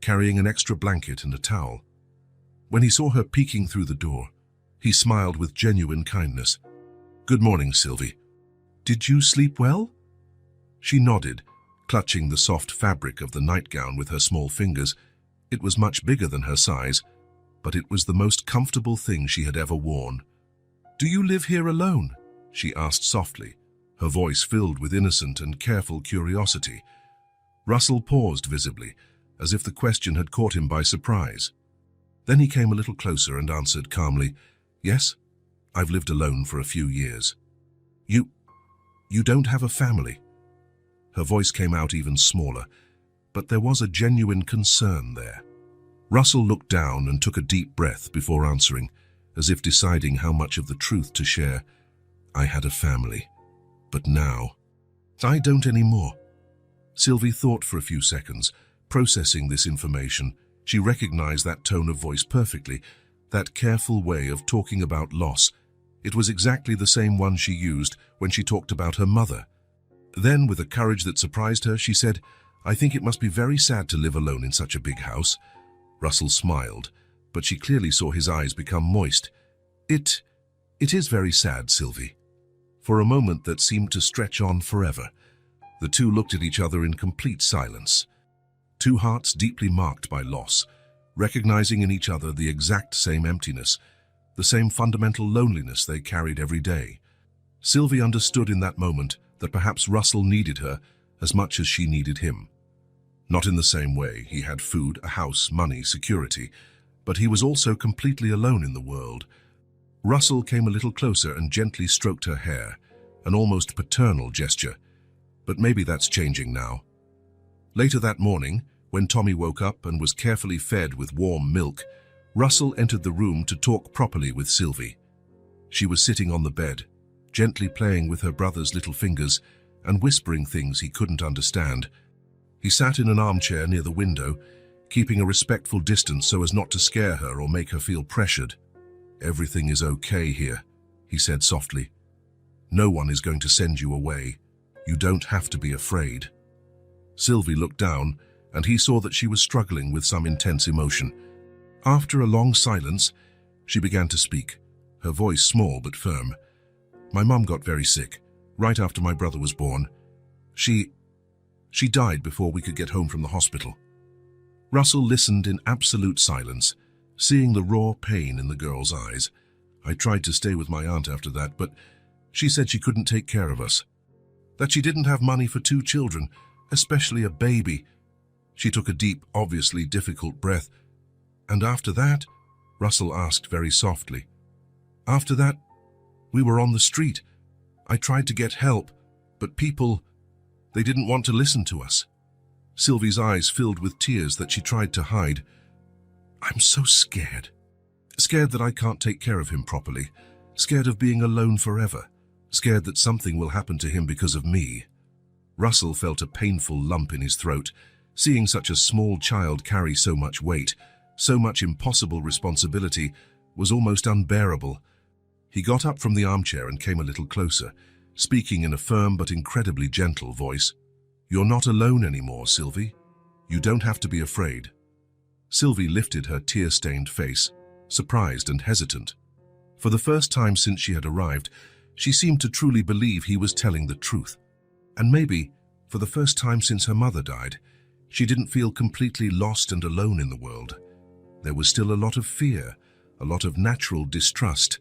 carrying an extra blanket and a towel. When he saw her peeking through the door, he smiled with genuine kindness. "Good morning, Sylvie. Did you sleep well?" She nodded, clutching the soft fabric of the nightgown with her small fingers. It was much bigger than her size, but it was the most comfortable thing she had ever worn. "Do you live here alone?" she asked softly, her voice filled with innocent and careful curiosity. Russell paused visibly, as if the question had caught him by surprise. Then he came a little closer and answered calmly, "Yes, I've lived alone for a few years." You don't have a family?" Her voice came out even smaller, but there was a genuine concern there. Russell looked down and took a deep breath before answering, as if deciding how much of the truth to share. "I had a family, but now I don't anymore." Sylvie thought for a few seconds, processing this information. She recognized that tone of voice perfectly, that careful way of talking about loss. It was exactly the same one she used when she talked about her mother. Then, with a courage that surprised her, she said, "I think it must be very sad to live alone in such a big house." Russell smiled, but she clearly saw his eyes become moist. It is very sad, Sylvie." For a moment that seemed to stretch on forever, the two looked at each other in complete silence. Two hearts deeply marked by loss, recognizing in each other the exact same emptiness, the same fundamental loneliness they carried every day. Sylvie understood in that moment that perhaps Russell needed her as much as she needed him. Not in the same way. He had food, a house, money, security, but he was also completely alone in the world. Russell came a little closer and gently stroked her hair, an almost paternal gesture. But maybe that's changing now. Later that morning, when Tommy woke up and was carefully fed with warm milk, Russell entered the room to talk properly with Sylvie. She was sitting on the bed, gently playing with her brother's little fingers and whispering things he couldn't understand. He sat in an armchair near the window, keeping a respectful distance so as not to scare her or make her feel pressured. "Everything is okay here," he said softly. "No one is going to send you away. You don't have to be afraid." Sylvie looked down, and he saw that she was struggling with some intense emotion. After a long silence, she began to speak, her voice small but firm. "My mum got very sick, right after my brother was born. She died before we could get home from the hospital." Russell listened in absolute silence, seeing the raw pain in the girl's eyes. "I tried to stay with my aunt after that, but she said she couldn't take care of us. That she didn't have money for 2 children, especially a baby." She took a deep, obviously difficult breath. "And after that?" Russell asked very softly. "After that, we were on the street. I tried to get help, but they didn't want to listen to us." Sylvie's eyes filled with tears that she tried to hide. "I'm so scared. Scared that I can't take care of him properly. Scared of being alone forever. Scared that something will happen to him because of me." Russell felt a painful lump in his throat, Seeing such a small child carry so much weight, so much impossible responsibility, was almost unbearable. He got up from the armchair and came a little closer, speaking in a firm but incredibly gentle voice. "You're not alone anymore, Sylvie. You don't have to be afraid." Sylvie lifted her tear-stained face, surprised and hesitant. For the first time since she had arrived, she seemed to truly believe he was telling the truth. And maybe, for the first time since her mother died, she didn't feel completely lost and alone in the world. There was still a lot of fear, a lot of natural distrust,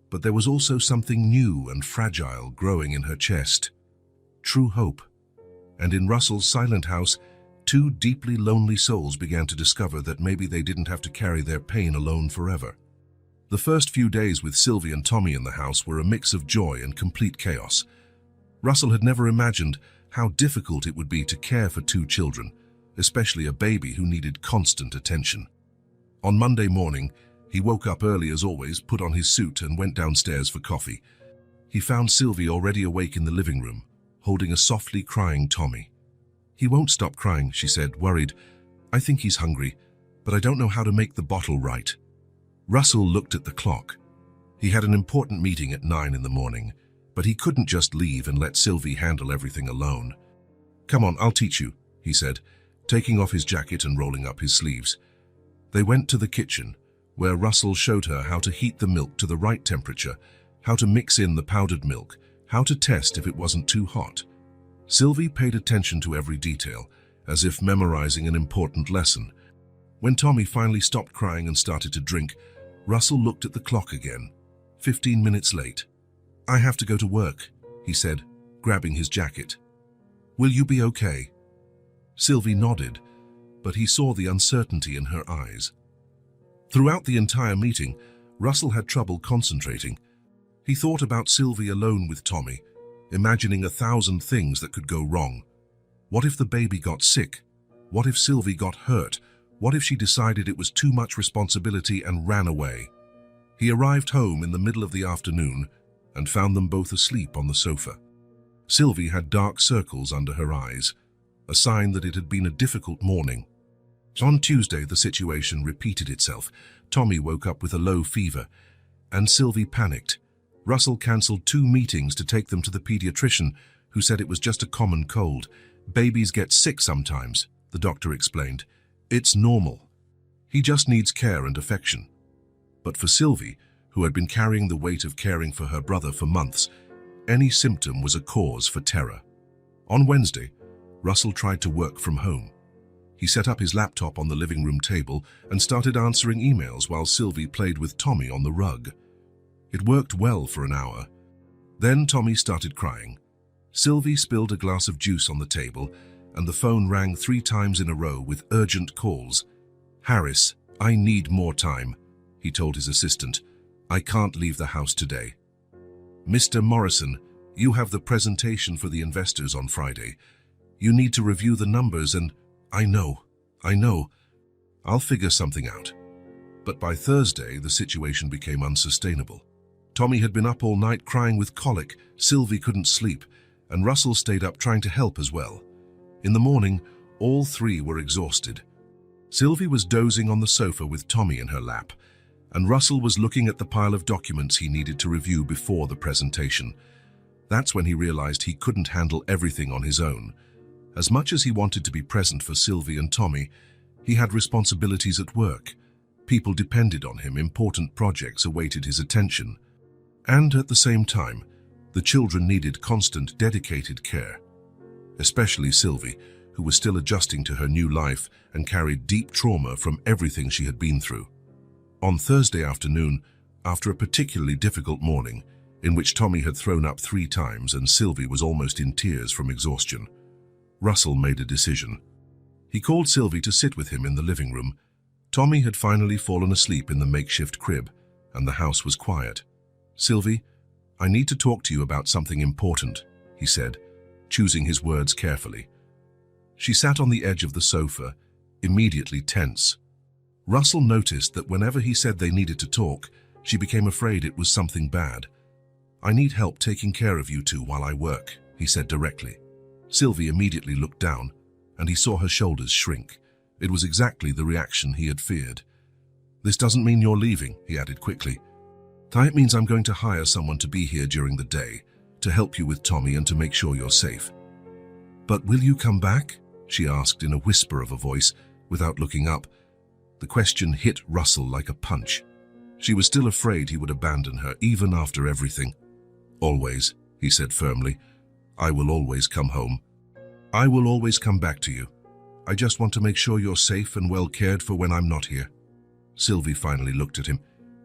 but there was also something new and fragile growing in her chest. True hope. And in Russell's silent house, two deeply lonely souls began to discover that maybe they didn't have to carry their pain alone forever. The first few days with Sylvie and Tommy in the house were a mix of joy and complete chaos. Russell had never imagined how difficult it would be to care for two children, especially a baby who needed constant attention. On Monday morning, he woke up early as always, put on his suit and went downstairs for coffee. He found Sylvie already awake in the living room, holding a softly crying Tommy. "He won't stop crying," she said, worried. "I think he's hungry, but I don't know how to make the bottle right." Russell looked at the clock. He had an important meeting at 9 in the morning, but he couldn't just leave and let Sylvie handle everything alone. "Come on, I'll teach you," he said, taking off his jacket and rolling up his sleeves. They went to the kitchen, where Russell showed her how to heat the milk to the right temperature, how to mix in the powdered milk, how to test if it wasn't too hot. Sylvie paid attention to every detail, as if memorizing an important lesson. When Tommy finally stopped crying and started to drink, Russell looked at the clock again. 15 minutes late. "I have to go to work," he said, grabbing his jacket. "Will you be okay?" Sylvie nodded, but he saw the uncertainty in her eyes. Throughout the entire meeting, Russell had trouble concentrating. He thought about Sylvie alone with Tommy, imagining 1,000 things that could go wrong. What if the baby got sick? What if Sylvie got hurt? What if she decided it was too much responsibility and ran away? He arrived home in the middle of the afternoon and found them both asleep on the sofa. Sylvie had dark circles under her eyes, a sign that it had been a difficult morning. On Tuesday, the situation repeated itself. Tommy woke up with a low fever, and Sylvie panicked. Russell cancelled 2 meetings to take them to the pediatrician, who said it was just a common cold. "Babies get sick sometimes," the doctor explained. "It's normal. He just needs care and affection." But for Sylvie, who had been carrying the weight of caring for her brother for months, any symptom was a cause for terror. On Wednesday, Russell tried to work from home. He set up his laptop on the living room table and started answering emails while Sylvie played with Tommy on the rug. It worked well for an hour. Then Tommy started crying. Sylvie spilled a glass of juice on the table, and the phone rang 3 times in a row with urgent calls. "Harris, I need more time," he told his assistant. "I can't leave the house today." "Mr. Morrison, you have the presentation for the investors on Friday. You need to review the numbers and—" I know. I'll figure something out." But by Thursday, the situation became unsustainable. Tommy had been up all night crying with colic, Sylvie couldn't sleep, and Russell stayed up trying to help as well. In the morning, all 3 were exhausted. Sylvie was dozing on the sofa with Tommy in her lap, and Russell was looking at the pile of documents he needed to review before the presentation. That's when he realized he couldn't handle everything on his own. As much as he wanted to be present for Sylvie and Tommy, he had responsibilities at work. People depended on him, important projects awaited his attention. And at the same time, the children needed constant, dedicated care. Especially Sylvie, who was still adjusting to her new life and carried deep trauma from everything she had been through. On Thursday afternoon, after a particularly difficult morning, in which Tommy had thrown up 3 times and Sylvie was almost in tears from exhaustion, Russell made a decision. He called Sylvie to sit with him in the living room. Tommy had finally fallen asleep in the makeshift crib, and the house was quiet. "Sylvie, I need to talk to you about something important," he said, choosing his words carefully. She sat on the edge of the sofa, immediately tense. Russell noticed that whenever he said they needed to talk, she became afraid it was something bad. "I need help taking care of you two while I work," he said directly. Sylvie immediately looked down. and he saw her shoulders shrink. It was exactly the reaction he had feared. "This doesn't mean you're leaving," he added quickly. "It means I'm going to hire someone to be here during the day, to help you with Tommy and to make sure you're safe." "But will you come back?" she asked in a whisper of a voice, without looking up. The question hit Russell like a punch. She was still afraid he would abandon her, even after everything. "Always," he said firmly. "I will always come home. I will always come back to you. I just want to make sure you're safe and well cared for when I'm not here." Sylvie finally looked at him.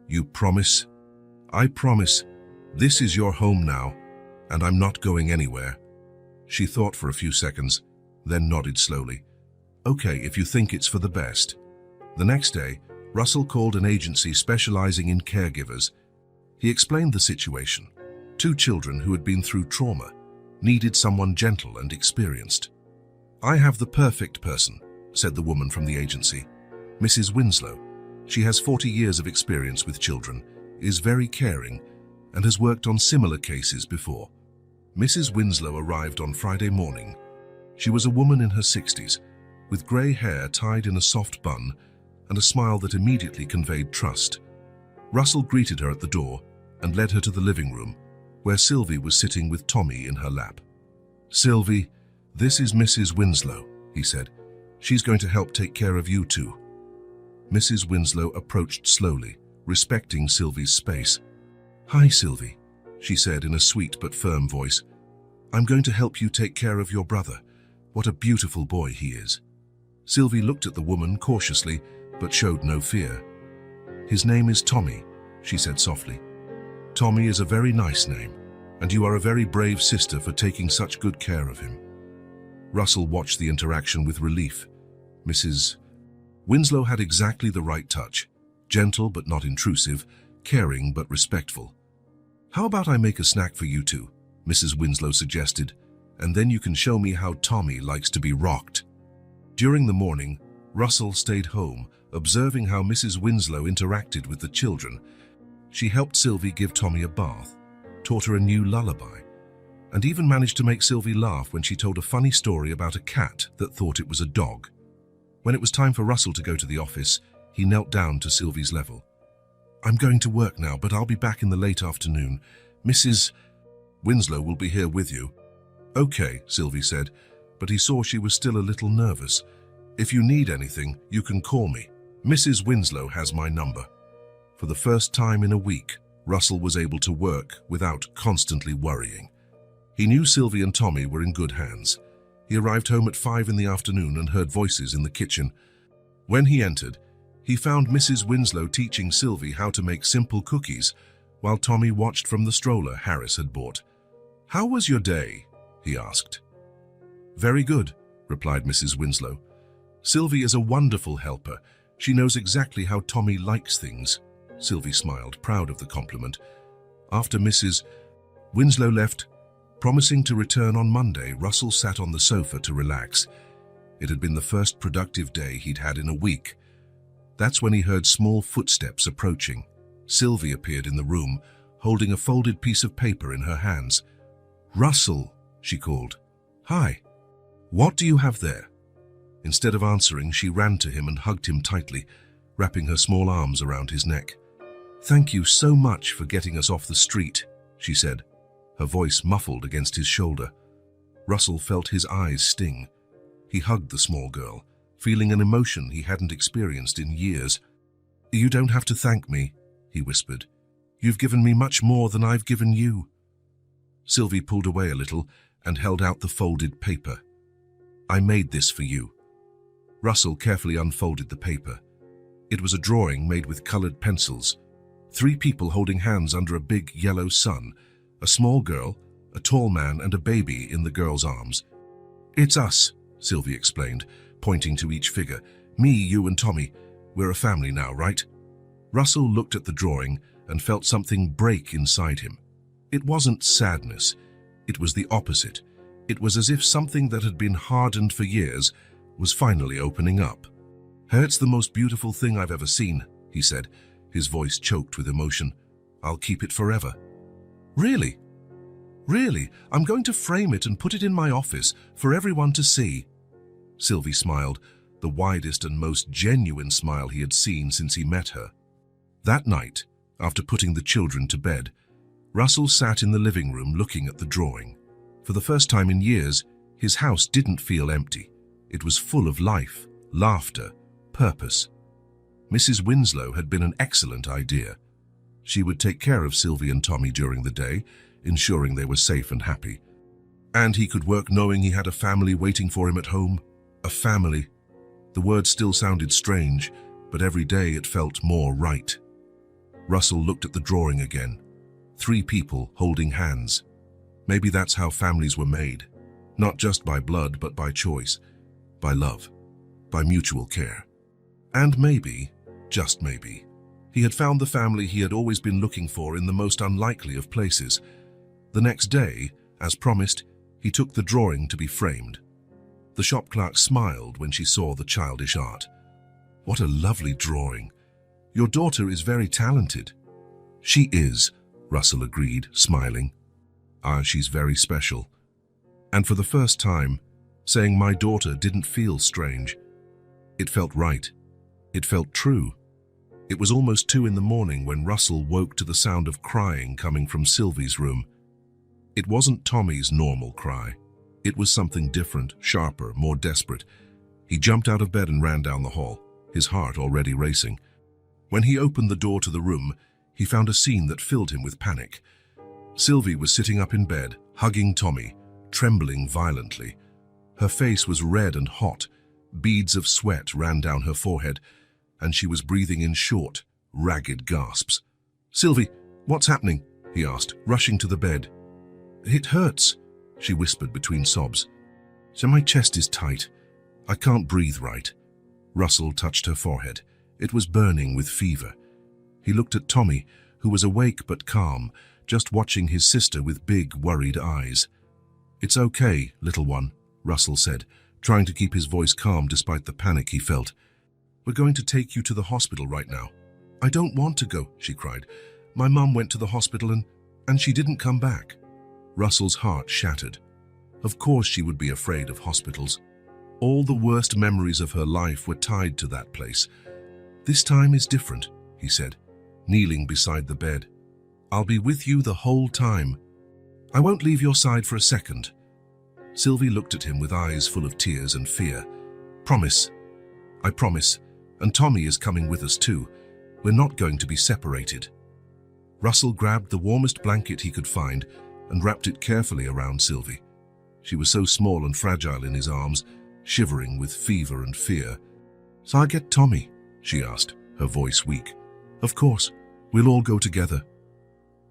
"You promise?" "I promise. This is your home now, and I'm not going anywhere." She thought for a few seconds, then nodded slowly. "Okay, if you think it's for the best." The next day, Russell called an agency specializing in caregivers. He explained the situation. 2 children who had been through trauma needed someone gentle and experienced. "I have the perfect person," said the woman from the agency. "Mrs. Winslow. She has 40 years of experience with children, is very caring, and has worked on similar cases before." Mrs. Winslow arrived on Friday morning. She was a woman in her 60s, with grey hair tied in a soft bun and a smile that immediately conveyed trust. Russell greeted her at the door and led her to the living room, where Sylvie was sitting with Tommy in her lap. "Sylvie, this is Mrs. Winslow," he said. "She's going to help take care of you two." Mrs. Winslow approached slowly, respecting Sylvie's space. "Hi, Sylvie," she said in a sweet but firm voice. "I'm going to help you take care of your brother. What a beautiful boy he is." Sylvie looked at the woman cautiously, but showed no fear. "His name is Tommy," she said softly. "Tommy is a very nice name, and you are a very brave sister for taking such good care of him." Russell watched the interaction with relief. Mrs. Winslow had exactly the right touch, gentle but not intrusive, caring but respectful. "How about I make a snack for you two?" Mrs. Winslow suggested, "and then you can show me how Tommy likes to be rocked." During the morning, Russell stayed home, observing how Mrs. Winslow interacted with the children. She helped Sylvie give Tommy a bath, taught her a new lullaby, and even managed to make Sylvie laugh when she told a funny story about a cat that thought it was a dog. When it was time for Russell to go to the office, he knelt down to Sylvie's level. "I'm going to work now, but I'll be back in the late afternoon. Mrs. Winslow will be here with you." "Okay," Sylvie said, but he saw she was still a little nervous. "If you need anything, you can call me. Mrs. Winslow has my number." For the first time in a week, Russell was able to work without constantly worrying. He knew Sylvie and Tommy were in good hands. He arrived home at 5 in the afternoon and heard voices in the kitchen. When he entered, he found Mrs. Winslow teaching Sylvie how to make simple cookies, while Tommy watched from the stroller Harris had bought. "How was your day?" he asked. "Very good," replied Mrs. Winslow. "Sylvie is a wonderful helper. She knows exactly how Tommy likes things." Sylvie smiled, proud of the compliment. After Mrs. Winslow left, promising to return on Monday, Russell sat on the sofa to relax. It had been the first productive day he'd had in a week. That's when he heard small footsteps approaching. Sylvie appeared in the room, holding a folded piece of paper in her hands. "Russell," she called. "Hi. What do you have there?" Instead of answering, she ran to him and hugged him tightly, wrapping her small arms around his neck. "Thank you so much for getting us off the street," she said, her voice muffled against his shoulder. Russell felt his eyes sting. He hugged the small girl, feeling an emotion he hadn't experienced in years. "You don't have to thank me," he whispered. "You've given me much more than I've given you." Sylvie pulled away a little and held out the folded paper. "I made this for you." Russell carefully unfolded the paper. It was a drawing made with colored pencils. 3 people holding hands under a big yellow sun, a small girl, a tall man, and a baby in the girl's arms. "It's us," Sylvie explained, pointing to each figure. "Me, you, and Tommy. We're a family now, right?" Russell looked at the drawing and felt something break inside him. It wasn't sadness. It was the opposite. It was as if something that had been hardened for years was finally opening up. "It's the most beautiful thing I've ever seen," he said, his voice choked with emotion. "I'll keep it forever." "Really? Really? I'm going to frame it and put it in my office for everyone to see." Sylvie smiled, the widest and most genuine smile he had seen since he met her. That night, after putting the children to bed, Russell sat in the living room looking at the drawing. For the first time in years, his house didn't feel empty. It was full of life, laughter, purpose. Mrs. Winslow had been an excellent idea. She would take care of Sylvie and Tommy during the day, ensuring they were safe and happy. And he could work knowing he had a family waiting for him at home. A family. The word still sounded strange, but every day it felt more right. Russell looked at the drawing again. 3 people holding hands. Maybe that's how families were made. Not just by blood, but by choice, by love, by mutual care. And maybe, just maybe, he had found the family he had always been looking for in the most unlikely of places. The next day, as promised, he took the drawing to be framed. The shop clerk smiled when she saw the childish art. "What a lovely drawing. Your daughter is very talented." "She is," Russell agreed, smiling. She's very special." And for the first time, saying "my daughter" didn't feel strange. It felt right. It felt true. It was almost 2 in the morning when Russell woke to the sound of crying coming from Sylvie's room. It wasn't Tommy's normal cry. It was something different, sharper, more desperate. He jumped out of bed and ran down the hall, his heart already racing. When he opened the door to the room, he found a scene that filled him with panic. Sylvie was sitting up in bed, hugging Tommy, trembling violently. Her face was red and hot. Beads of sweat ran down her forehead, and she was breathing in short, ragged gasps. "Sylvie, what's happening?" he asked, rushing to the bed. "It hurts," she whispered between sobs. "So my chest is tight. I can't breathe right." Russell touched her forehead. It was burning with fever. He looked at Tommy, who was awake but calm, just watching his sister with big, worried eyes. "It's okay, little one," Russell said, trying to keep his voice calm despite the panic he felt. "We're going to take you to the hospital right now." "I don't want to go," she cried. "My mum went to the hospital and she didn't come back." Russell's heart shattered. Of course she would be afraid of hospitals. All the worst memories of her life were tied to that place. "This time is different," he said, kneeling beside the bed. "I'll be with you the whole time. I won't leave your side for a second." Sylvie looked at him with eyes full of tears and fear. "Promise." "I promise. And Tommy is coming with us too. We're not going to be separated." Russell grabbed the warmest blanket he could find and wrapped it carefully around Sylvie. She was so small and fragile in his arms, shivering with fever and fear. "So I get Tommy?" she asked, her voice weak. "Of course. We'll all go together."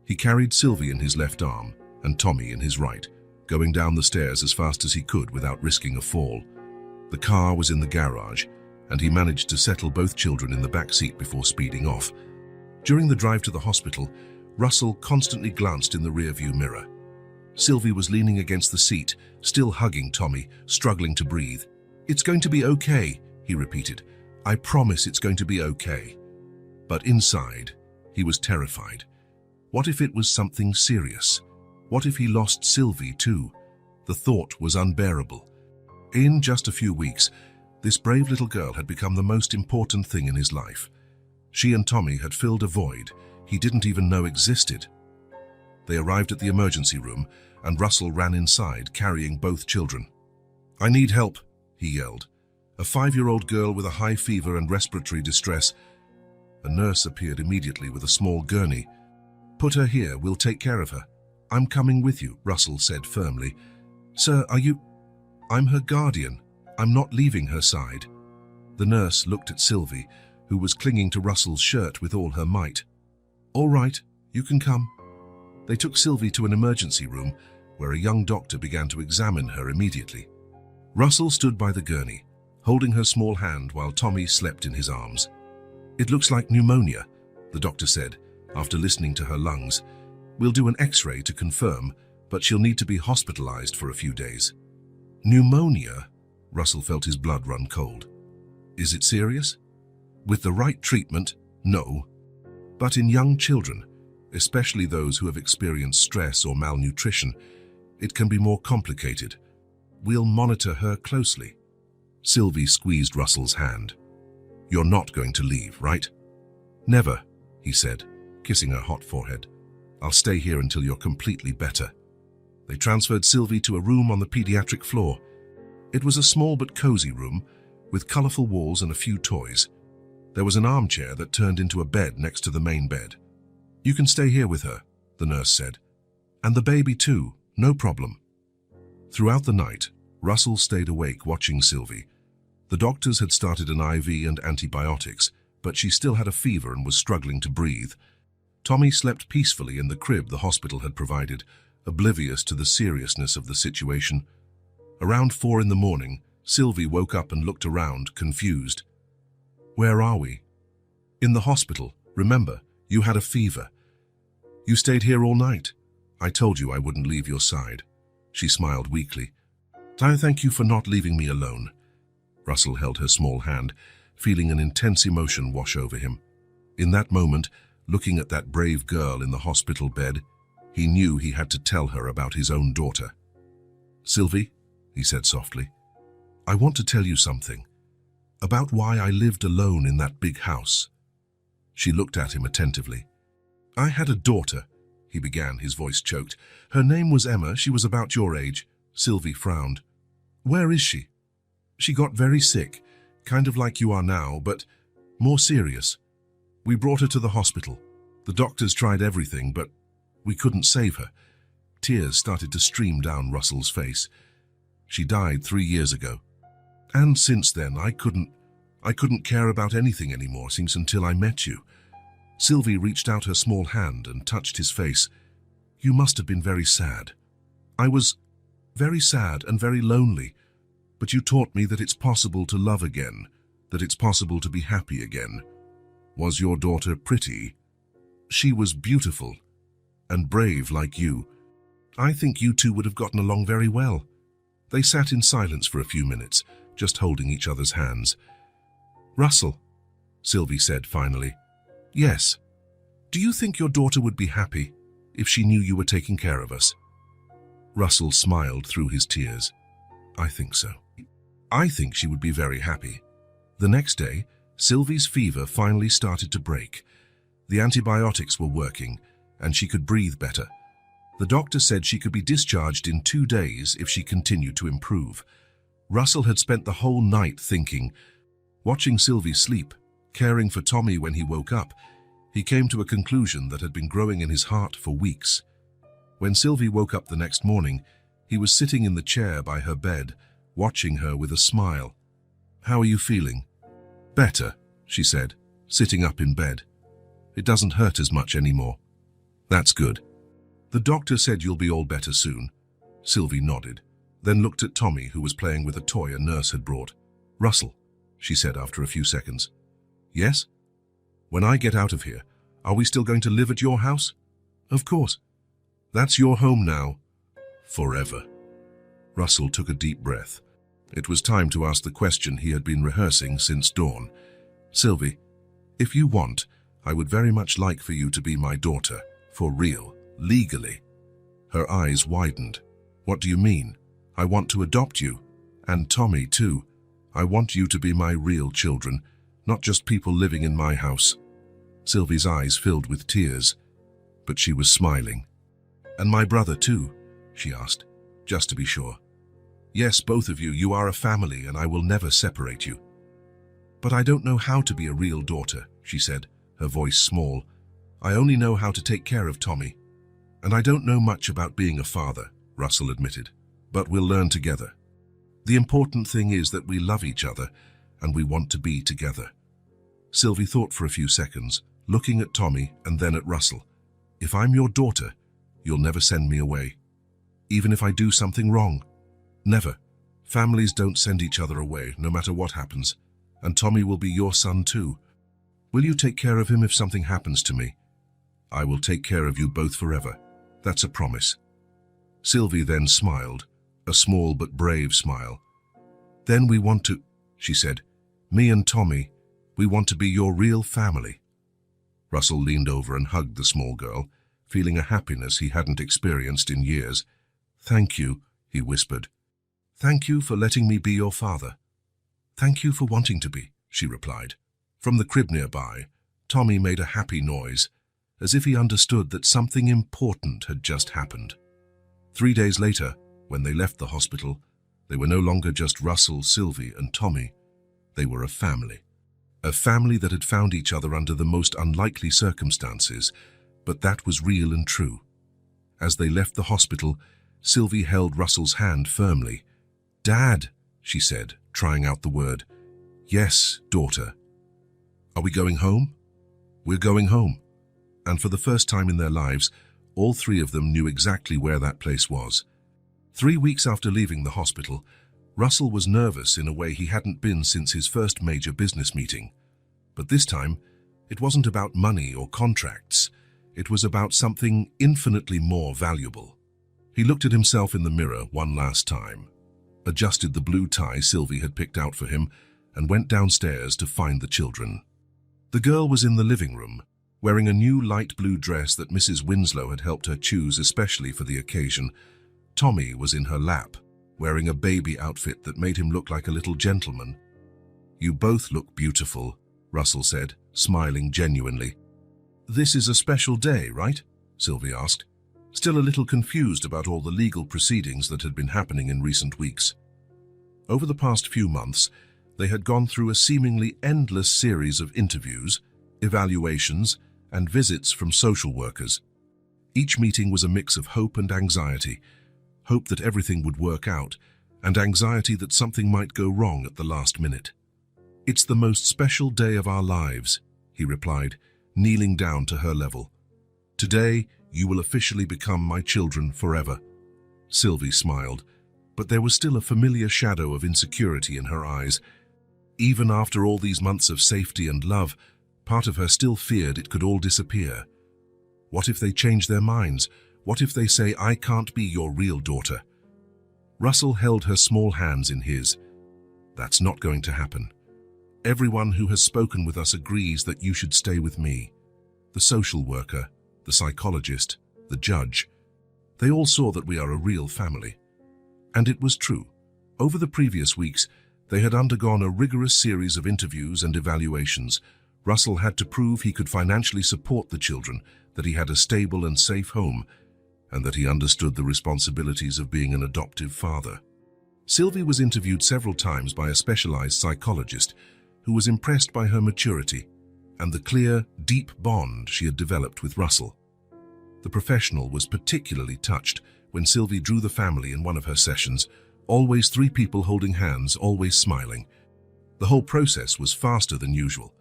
He carried Sylvie in his left arm and Tommy in his right, going down the stairs as fast as he could without risking a fall. The car was in the garage, and he managed to settle both children in the back seat before speeding off. During the drive to the hospital, Russell constantly glanced in the rearview mirror. Sylvie was leaning against the seat, still hugging Tommy, struggling to breathe. "It's going to be okay," he repeated. "I promise it's going to be okay." But inside, he was terrified. What if it was something serious? What if he lost Sylvie too? The thought was unbearable. In just a few weeks, this brave little girl had become the most important thing in his life. She and Tommy had filled a void he didn't even know existed. They arrived at the emergency room, and Russell ran inside, carrying both children. "I need help," he yelled. "A 5-year-old girl with a high fever and respiratory distress." A nurse appeared immediately with a small gurney. "Put her here, we'll take care of her." "I'm coming with you," Russell said firmly. "Sir, are you—" "I'm her guardian. I'm not leaving her side." The nurse looked at Sylvie, who was clinging to Russell's shirt with all her might. "All right, you can come." They took Sylvie to an emergency room, where a young doctor began to examine her immediately. Russell stood by the gurney, holding her small hand while Tommy slept in his arms. "It looks like pneumonia," the doctor said, after listening to her lungs. "We'll do an X-ray to confirm, but she'll need to be hospitalized for a few days." "Pneumonia?" Russell felt his blood run cold. "Is it serious?" "With the right treatment, no. But in young children, especially those who have experienced stress or malnutrition, it can be more complicated. We'll monitor her closely." Sylvie squeezed Russell's hand. "You're not going to leave, right?" "Never," he said, kissing her hot forehead. "I'll stay here until you're completely better." They transferred Sylvie to a room on the pediatric floor. It was a small but cozy room, with colorful walls and a few toys. There was an armchair that turned into a bed next to the main bed. "You can stay here with her," the nurse said. "And the baby too, no problem." Throughout the night, Russell stayed awake watching Sylvie. The doctors had started an IV and antibiotics, but she still had a fever and was struggling to breathe. Tommy slept peacefully in the crib the hospital had provided, oblivious to the seriousness of the situation. Around 4 in the morning, Sylvie woke up and looked around, confused. "Where are we?" "In the hospital. Remember, you had a fever. You stayed here all night. I told you I wouldn't leave your side." She smiled weakly. "I thank you for not leaving me alone." Russell held her small hand, feeling an intense emotion wash over him. In that moment, looking at that brave girl in the hospital bed, he knew he had to tell her about his own daughter. "Sylvie," he said softly, "I want to tell you something. About why I lived alone in that big house." She looked at him attentively. "I had a daughter," he began, his voice choked. "Her name was Emma. She was about your age." Sylvie frowned. "Where is she?" "She got very sick, kind of like you are now, but more serious. We brought her to the hospital. The doctors tried everything, but we couldn't save her." Tears started to stream down Russell's face. "She died 3 years ago. And since then, I couldn't care about anything anymore since until I met you." Sylvie reached out her small hand and touched his face. "You must have been very sad." "I was very sad and very lonely, but you taught me that it's possible to love again, that it's possible to be happy again." "Was your daughter pretty?" "She was beautiful and brave like you. I think you two would have gotten along very well." They sat in silence for a few minutes, just holding each other's hands. "Russell," Sylvie said finally. "Yes. Do you think your daughter would be happy if she knew you were taking care of us?" Russell smiled through his tears. "I think so. I think she would be very happy." The next day, Sylvie's fever finally started to break. The antibiotics were working, and she could breathe better. The doctor said she could be discharged in 2 days if she continued to improve. Russell had spent the whole night thinking. Watching Sylvie sleep, caring for Tommy when he woke up, he came to a conclusion that had been growing in his heart for weeks. When Sylvie woke up the next morning, he was sitting in the chair by her bed, watching her with a smile. "How are you feeling?" "Better," she said, sitting up in bed. "It doesn't hurt as much anymore." "That's good. The doctor said you'll be all better soon." Sylvie nodded, then looked at Tommy, who was playing with a toy a nurse had brought. "Russell," she said after a few seconds. "Yes? When I get out of here, are we still going to live at your house?" "Of course. That's your home now. Forever." Russell took a deep breath. It was time to ask the question he had been rehearsing since dawn. "Sylvie, if you want, I would very much like for you to be my daughter, for real, legally." Her eyes widened. "What do you mean?" "I want to adopt you. And Tommy, too. I want you to be my real children, not just people living in my house." Sylvie's eyes filled with tears, but she was smiling. "And my brother, too?" she asked, just to be sure. "Yes, both of you. You are a family, and I will never separate you." "But I don't know how to be a real daughter," she said, her voice small. "I only know how to take care of Tommy. And I don't know much about being a father," Russell admitted. "But we'll learn together. The important thing is that we love each other, and we want to be together." Sylvie thought for a few seconds, looking at Tommy and then at Russell. "If I'm your daughter, you'll never send me away. Even if I do something wrong?" "Never. Families don't send each other away, no matter what happens. And Tommy will be your son too. Will you take care of him if something happens to me?" "I will take care of you both forever. That's a promise." Sylvie then smiled, a small but brave smile. "Then we want to," she said, "me and Tommy, we want to be your real family." Russell leaned over and hugged the small girl, feeling a happiness he hadn't experienced in years. "Thank you," he whispered. "Thank you for letting me be your father." "Thank you for wanting to be," she replied. From the crib nearby, Tommy made a happy noise, as if he understood that something important had just happened. 3 days later, when they left the hospital, they were no longer just Russell, Sylvie, and Tommy. They were a family. A family that had found each other under the most unlikely circumstances, but that was real and true. As they left the hospital, Sylvie held Russell's hand firmly. "Dad," she said, trying out the word. "Yes, daughter." "Are we going home?" "We're going home." And for the first time in their lives, all three of them knew exactly where that place was. 3 weeks after leaving the hospital, Russell was nervous in a way he hadn't been since his first major business meeting. But this time, it wasn't about money or contracts. It was about something infinitely more valuable. He looked at himself in the mirror one last time, adjusted the blue tie Sylvie had picked out for him, and went downstairs to find the children. The girl was in the living room, wearing a new light blue dress that Mrs. Winslow had helped her choose especially for the occasion. Tommy was in her lap, wearing a baby outfit that made him look like a little gentleman. "You both look beautiful," Russell said, smiling genuinely. "This is a special day, right?" Sylvie asked, still a little confused about all the legal proceedings that had been happening in recent weeks. Over the past few months, they had gone through a seemingly endless series of interviews, evaluations, and visits from social workers. Each meeting was a mix of hope and anxiety, hope that everything would work out, and anxiety that something might go wrong at the last minute. "It's the most special day of our lives," he replied, kneeling down to her level. "Today, you will officially become my children forever." Sylvie smiled, but there was still a familiar shadow of insecurity in her eyes. Even after all these months of safety and love, part of her still feared it could all disappear. What if they change their minds? What if they say, "I can't be your real daughter"? Russell held her small hands in his. "That's not going to happen. Everyone who has spoken with us agrees that you should stay with me. The social worker, the psychologist, the judge. They all saw that we are a real family." And it was true. Over the previous weeks, they had undergone a rigorous series of interviews and evaluations. Russell had to prove he could financially support the children, that he had a stable and safe home, and that he understood the responsibilities of being an adoptive father. Sylvie was interviewed several times by a specialized psychologist who was impressed by her maturity and the clear, deep bond she had developed with Russell. The professional was particularly touched when Sylvie drew the family in one of her sessions, always 3 people holding hands, always smiling. The whole process was faster than usual,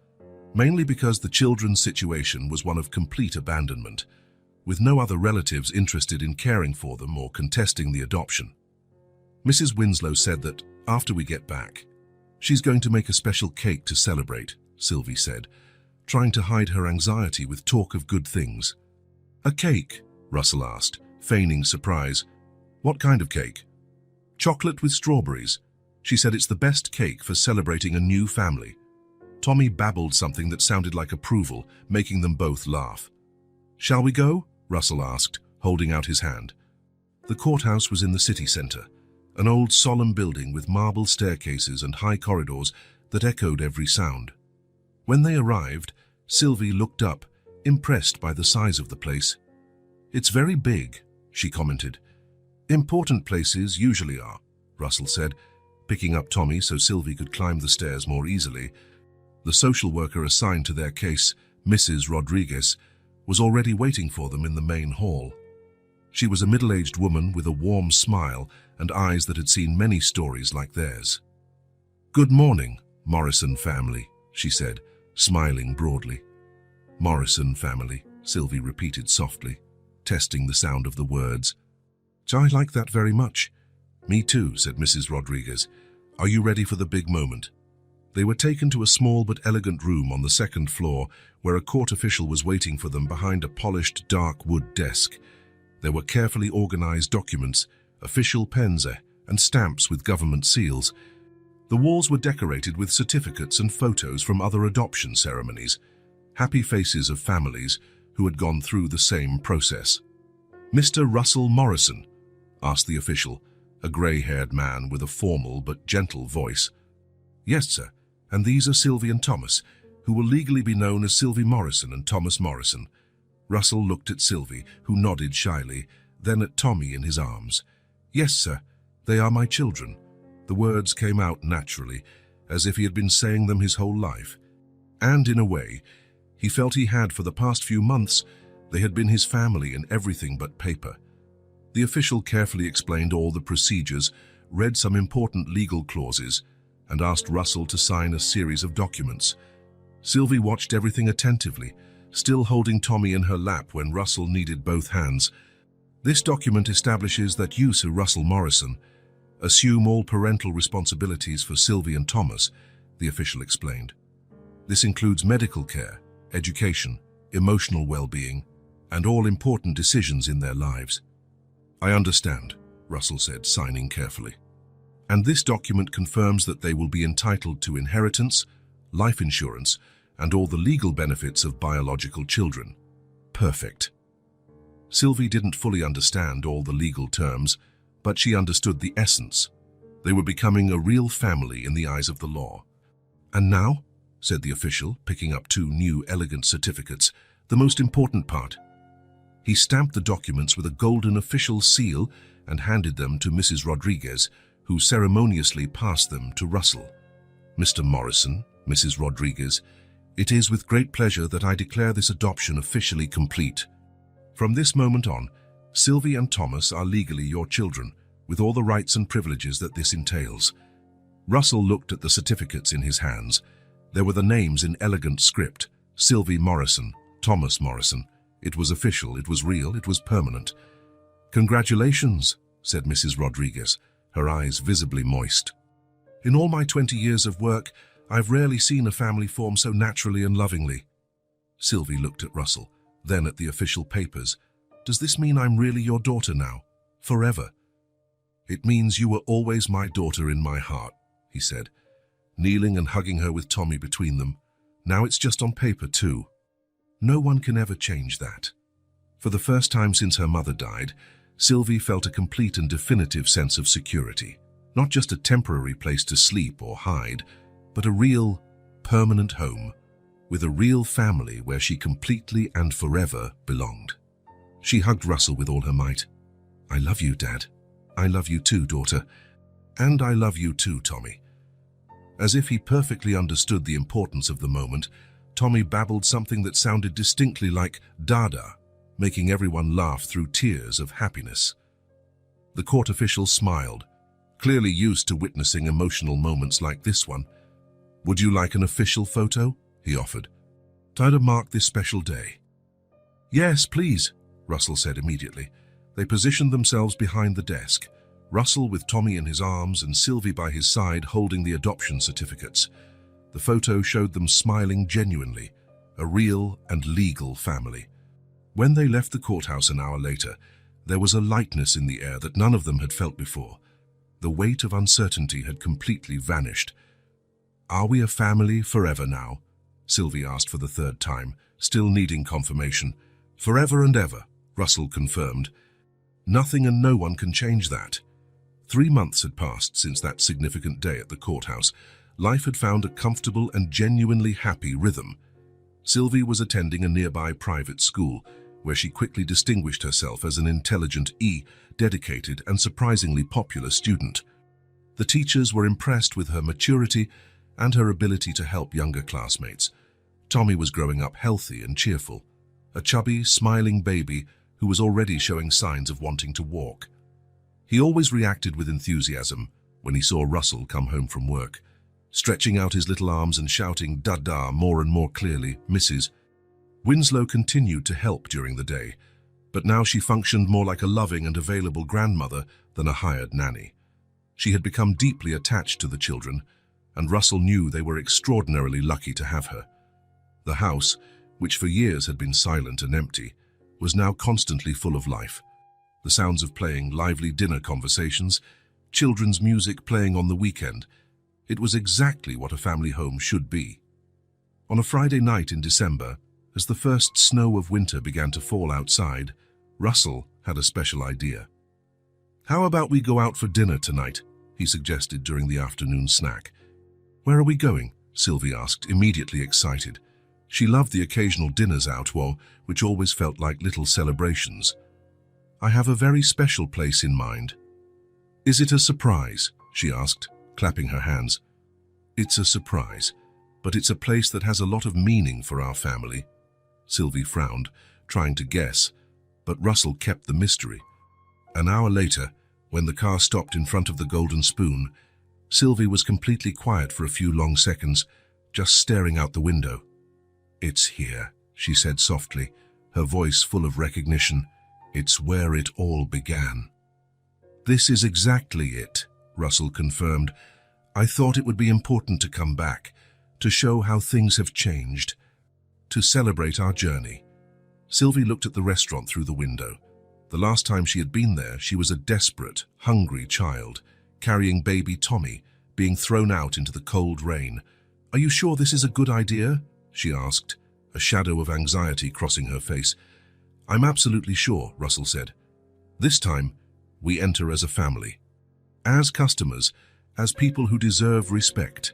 mainly because the children's situation was one of complete abandonment, with no other relatives interested in caring for them or contesting the adoption. Mrs. Winslow said that, after we get back, she's going to make a special cake to celebrate, Sylvie said, trying to hide her anxiety with talk of good things. "A cake?" Russell asked, feigning surprise. "What kind of cake?" "Chocolate with strawberries. She said it's the best cake for celebrating a new family." Tommy babbled something that sounded like approval, making them both laugh. "Shall we go?" Russell asked, holding out his hand. The courthouse was in the city center, an old solemn building with marble staircases and high corridors that echoed every sound. When they arrived, Sylvie looked up, impressed by the size of the place. "It's very big," she commented. "Important places usually are," Russell said, picking up Tommy so Sylvie could climb the stairs more easily. The social worker assigned to their case, Mrs. Rodriguez, was already waiting for them in the main hall. She was a middle-aged woman with a warm smile and eyes that had seen many stories like theirs. "Good morning, Morrison family," she said, smiling broadly. "Morrison family," Sylvie repeated softly, testing the sound of the words. "I like that very much." "Me too," said Mrs. Rodriguez. "Are you ready for the big moment?" They were taken to a small but elegant room on the 2nd floor where a court official was waiting for them behind a polished dark wood desk. There were carefully organized documents, official pens, and stamps with government seals. The walls were decorated with certificates and photos from other adoption ceremonies, happy faces of families who had gone through the same process. "Mr. Russell Morrison?" asked the official, a grey-haired man with a formal but gentle voice. Yes, sir. And these are Sylvie and Thomas, who will legally be known as Sylvie Morrison and Thomas Morrison. Russell looked at Sylvie, who nodded shyly, then at Tommy in his arms. Yes, sir. They are my children. The words came out naturally, as if he had been saying them his whole life. And in a way, he felt he had for the past few months. They had been his family in everything but paper. The official carefully explained all the procedures, read some important legal clauses, and asked Russell to sign a series of documents. Sylvie watched everything attentively, still holding Tommy in her lap when Russell needed both hands. This document establishes that you, Sir Russell Morrison, assume all parental responsibilities for Sylvie and Thomas, the official explained. This includes medical care, education, emotional well-being, and all important decisions in their lives. I understand, Russell said, signing carefully. And this document confirms that they will be entitled to inheritance, life insurance, and all the legal benefits of biological children. Perfect. Sylvie didn't fully understand all the legal terms, but she understood the essence. They were becoming a real family in the eyes of the law. And now, said the official, picking up two new elegant certificates, the most important part. He stamped the documents with a golden official seal and handed them to Mrs. Rodriguez, who ceremoniously passed them to Russell. Mr. Morrison, Mrs. Rodriguez, it is with great pleasure that I declare this adoption officially complete. From this moment on, Sylvie and Thomas are legally your children, with all the rights and privileges that this entails. Russell looked at the certificates in his hands. There were the names in elegant script: Sylvie Morrison, Thomas Morrison. It was official, it was real, it was permanent. Congratulations, said Mrs. Rodriguez, her eyes visibly moist. In all my 20 years of work, I've rarely seen a family form so naturally and lovingly. Sylvie looked at Russell, then at the official papers. Does this mean I'm really your daughter now? Forever? It means you were always my daughter in my heart, he said, kneeling and hugging her with Tommy between them. Now it's just on paper too. No one can ever change that. For the first time since her mother died, Sylvie felt a complete and definitive sense of security. Not just a temporary place to sleep or hide, but a real, permanent home, with a real family where she completely and forever belonged. She hugged Russell with all her might. I love you, Dad. I love you too, daughter. And I love you too, Tommy. As if he perfectly understood the importance of the moment, Tommy babbled something that sounded distinctly like Dada, making everyone laugh through tears of happiness. The court official smiled, clearly used to witnessing emotional moments like this one. Would you like an official photo? He offered. To mark this special day. Yes, please, Russell said immediately. They positioned themselves behind the desk, Russell with Tommy in his arms and Sylvie by his side holding the adoption certificates. The photo showed them smiling genuinely, a real and legal family. When they left the courthouse an hour later, there was a lightness in the air that none of them had felt before. The weight of uncertainty had completely vanished. Are we a family forever now? Sylvie asked for the third time, still needing confirmation. Forever and ever, Russell confirmed. Nothing and no one can change that. 3 months had passed since that significant day at the courthouse. Life had found a comfortable and genuinely happy rhythm. Sylvie was attending a nearby private school, where she quickly distinguished herself as an intelligent, dedicated and surprisingly popular student. The teachers were impressed with her maturity and her ability to help younger classmates. Tommy was growing up healthy and cheerful, a chubby, smiling baby who was already showing signs of wanting to walk. He always reacted with enthusiasm when he saw Russell come home from work, stretching out his little arms and shouting "Dada" more and more clearly. Mrs. Winslow continued to help during the day, but now she functioned more like a loving and available grandmother than a hired nanny. She had become deeply attached to the children, and Russell knew they were extraordinarily lucky to have her. The house, which for years had been silent and empty, was now constantly full of life. The sounds of playing, lively dinner conversations, children's music playing on the weekend. It was exactly what a family home should be. On a Friday night in December, as the first snow of winter began to fall outside, Russell had a special idea. How about we go out for dinner tonight? He suggested during the afternoon snack. "Where are we going?" Sylvie asked, immediately excited. She loved the occasional dinners out, which always felt like little celebrations. "I have a very special place in mind." "Is it a surprise?" she asked, clapping her hands. "It's a surprise, but it's a place that has a lot of meaning for our family." Sylvie frowned, trying to guess, but Russell kept the mystery. An hour later, when the car stopped in front of the Golden Spoon, Sylvie was completely quiet for a few long seconds, just staring out the window. "It's here," she said softly, her voice full of recognition. "It's where it all began." "This is exactly it," Russell confirmed. "I thought it would be important to come back, to show how things have changed, to celebrate our journey." Sylvie looked at the restaurant through the window. The last time she had been there, she was a desperate, hungry child, carrying baby Tommy, being thrown out into the cold rain. "Are you sure this is a good idea?" she asked, a shadow of anxiety crossing her face. "I'm absolutely sure," Russell said. "This time, we enter as a family. As customers, as people who deserve respect."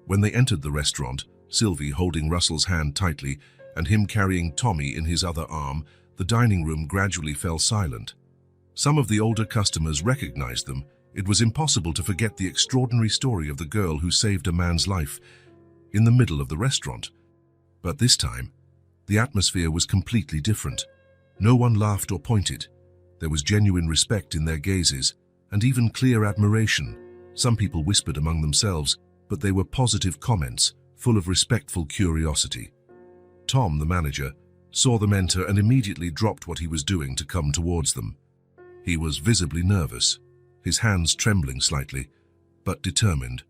When they entered the restaurant, Sylvie holding Russell's hand tightly and him carrying Tommy in his other arm, the dining room gradually fell silent. Some of the older customers recognized them. It was impossible to forget the extraordinary story of the girl who saved a man's life in the middle of the restaurant. But this time, the atmosphere was completely different. No one laughed or pointed. There was genuine respect in their gazes, and even clear admiration. Some people whispered among themselves, but they were positive comments, full of respectful curiosity. Tom, the manager, saw them enter and immediately dropped what he was doing to come towards them. He was visibly nervous, his hands trembling slightly, but determined.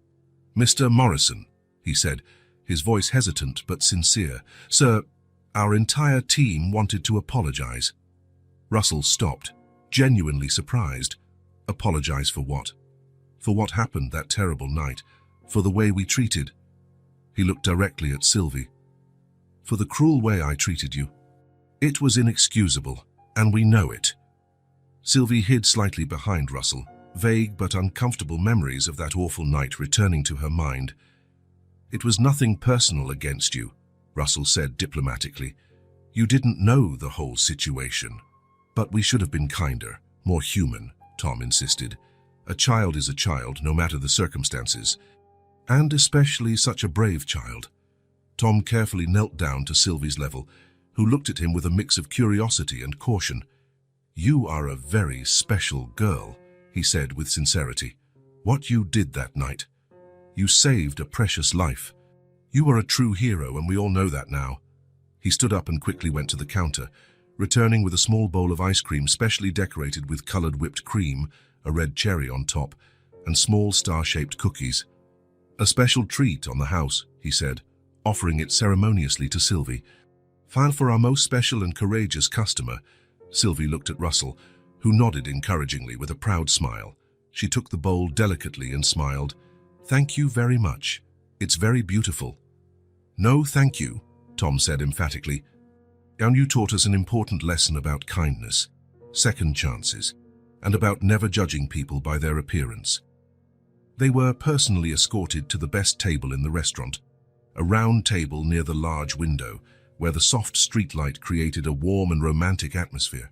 "Mr. Morrison," he said, his voice hesitant but sincere. "Sir, our entire team wanted to apologize." Russell stopped, genuinely surprised. "Apologize for what?" "For what happened that terrible night, for the way we treated." He looked directly at Sylvie. "For the cruel way I treated you. It was inexcusable, and we know it." Sylvie hid slightly behind Russell, vague but uncomfortable memories of that awful night returning to her mind. "It was nothing personal against you," Russell said diplomatically. "You didn't know the whole situation." "But we should have been kinder, more human," Tom insisted. "A child is a child, no matter the circumstances. And especially such a brave child." Tom carefully knelt down to Sylvie's level, who looked at him with a mix of curiosity and caution. "You are a very special girl," he said with sincerity. "What you did that night. You saved a precious life. You are a true hero, and we all know that now." He stood up and quickly went to the counter, returning with a small bowl of ice cream specially decorated with colored whipped cream, a red cherry on top, and small star-shaped cookies. "A special treat on the house," he said, offering it ceremoniously to Sylvie. "Fine for our most special and courageous customer." Sylvie looked at Russell, who nodded encouragingly with a proud smile. She took the bowl delicately and smiled. "Thank you very much. It's very beautiful." "No, thank you," Tom said emphatically. "And you taught us an important lesson about kindness, second chances, and about never judging people by their appearance." They were personally escorted to the best table in the restaurant, a round table near the large window, where the soft streetlight created a warm and romantic atmosphere.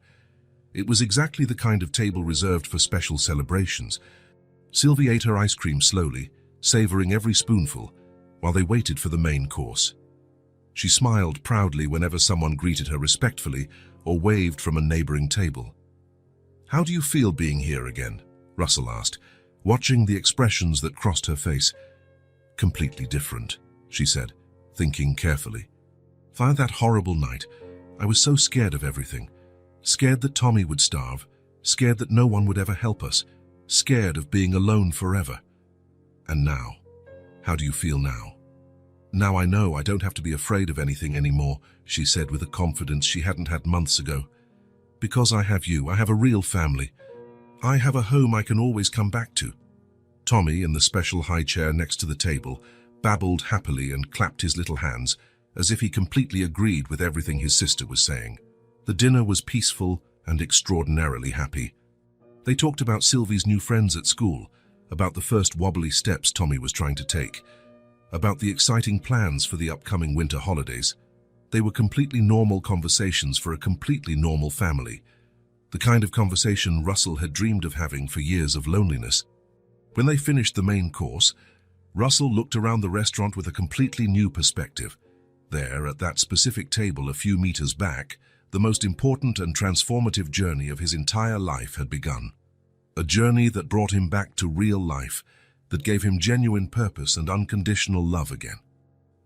It was exactly the kind of table reserved for special celebrations. Sylvie ate her ice cream slowly, savoring every spoonful, while they waited for the main course. She smiled proudly whenever someone greeted her respectfully or waved from a neighboring table. "How do you feel being here again?" Russell asked, watching the expressions that crossed her face. "Completely different," she said, thinking carefully. "Find that horrible night. I was so scared of everything. Scared that Tommy would starve, scared that no one would ever help us, scared of being alone forever. And now, how do you feel now?" "Now I know I don't have to be afraid of anything anymore," she said with a confidence she hadn't had months ago. "Because I have you, I have a real family. I have a home I can always come back to." Tommy, in the special high chair next to the table, babbled happily and clapped his little hands, as if he completely agreed with everything his sister was saying. The dinner was peaceful and extraordinarily happy. They talked about Sylvie's new friends at school, about the first wobbly steps Tommy was trying to take, about the exciting plans for the upcoming winter holidays. They were completely normal conversations for a completely normal family, the kind of conversation Russell had dreamed of having for years of loneliness. When they finished the main course, Russell looked around the restaurant with a completely new perspective. There, at that specific table a few meters back, the most important and transformative journey of his entire life had begun. A journey that brought him back to real life, that gave him genuine purpose and unconditional love again.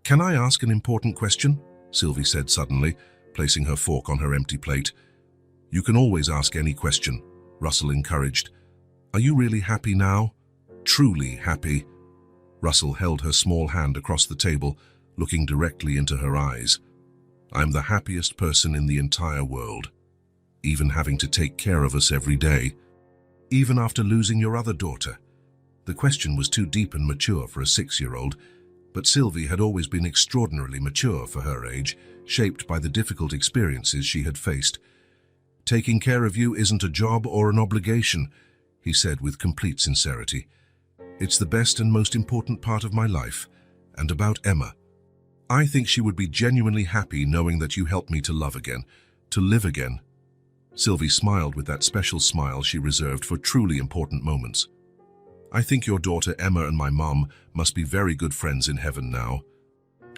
"Can I ask an important question?" Sylvie said suddenly, placing her fork on her empty plate. "You can always ask any question," Russell encouraged. "Are you really happy now? Truly happy?" Russell held her small hand across the table, looking directly into her eyes. "I'm the happiest person in the entire world. Even having to take care of us every day. Even after losing your other daughter." The question was too deep and mature for a 6-year-old, but Sylvie had always been extraordinarily mature for her age, shaped by the difficult experiences she had faced. "Taking care of you isn't a job or an obligation," he said with complete sincerity. "It's the best and most important part of my life. And about Emma, I think she would be genuinely happy knowing that you helped me to love again, to live again." Sylvie smiled with that special smile she reserved for truly important moments. "I think your daughter Emma and my mom must be very good friends in heaven now.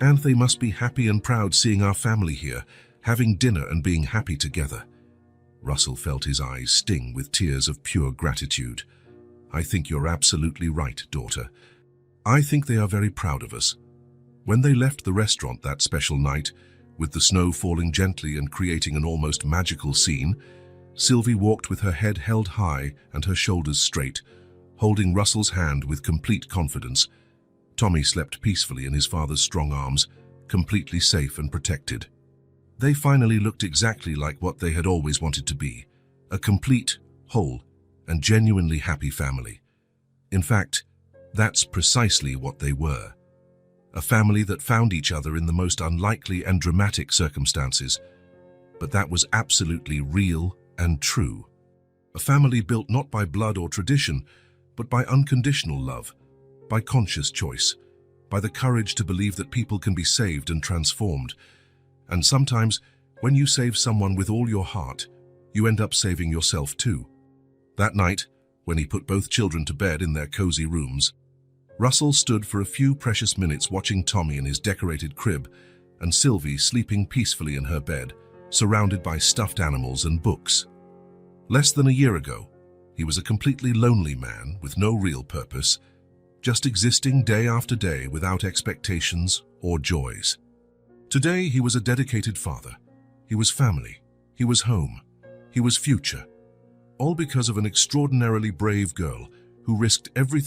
And they must be happy and proud seeing our family here, having dinner and being happy together." Russell felt his eyes sting with tears of pure gratitude. "I think you're absolutely right, daughter. I think they are very proud of us." When they left the restaurant that special night, with the snow falling gently and creating an almost magical scene, Sylvie walked with her head held high and her shoulders straight, holding Russell's hand with complete confidence. Tommy slept peacefully in his father's strong arms, completely safe and protected. They finally looked exactly like what they had always wanted to be, a complete, whole, and genuinely happy family. In fact, that's precisely what they were. A family that found each other in the most unlikely and dramatic circumstances, but that was absolutely real and true. A family built not by blood or tradition, but by unconditional love, by conscious choice, by the courage to believe that people can be saved and transformed. And sometimes, when you save someone with all your heart, you end up saving yourself too. That night, when he put both children to bed in their cozy rooms, Russell stood for a few precious minutes watching Tommy in his decorated crib and Sylvie sleeping peacefully in her bed, surrounded by stuffed animals and books. Less than a year ago, he was a completely lonely man with no real purpose, just existing day after day without expectations or joys. Today, he was a dedicated father. He was family. He was home. He was future. All because of an extraordinarily brave girl who risked everything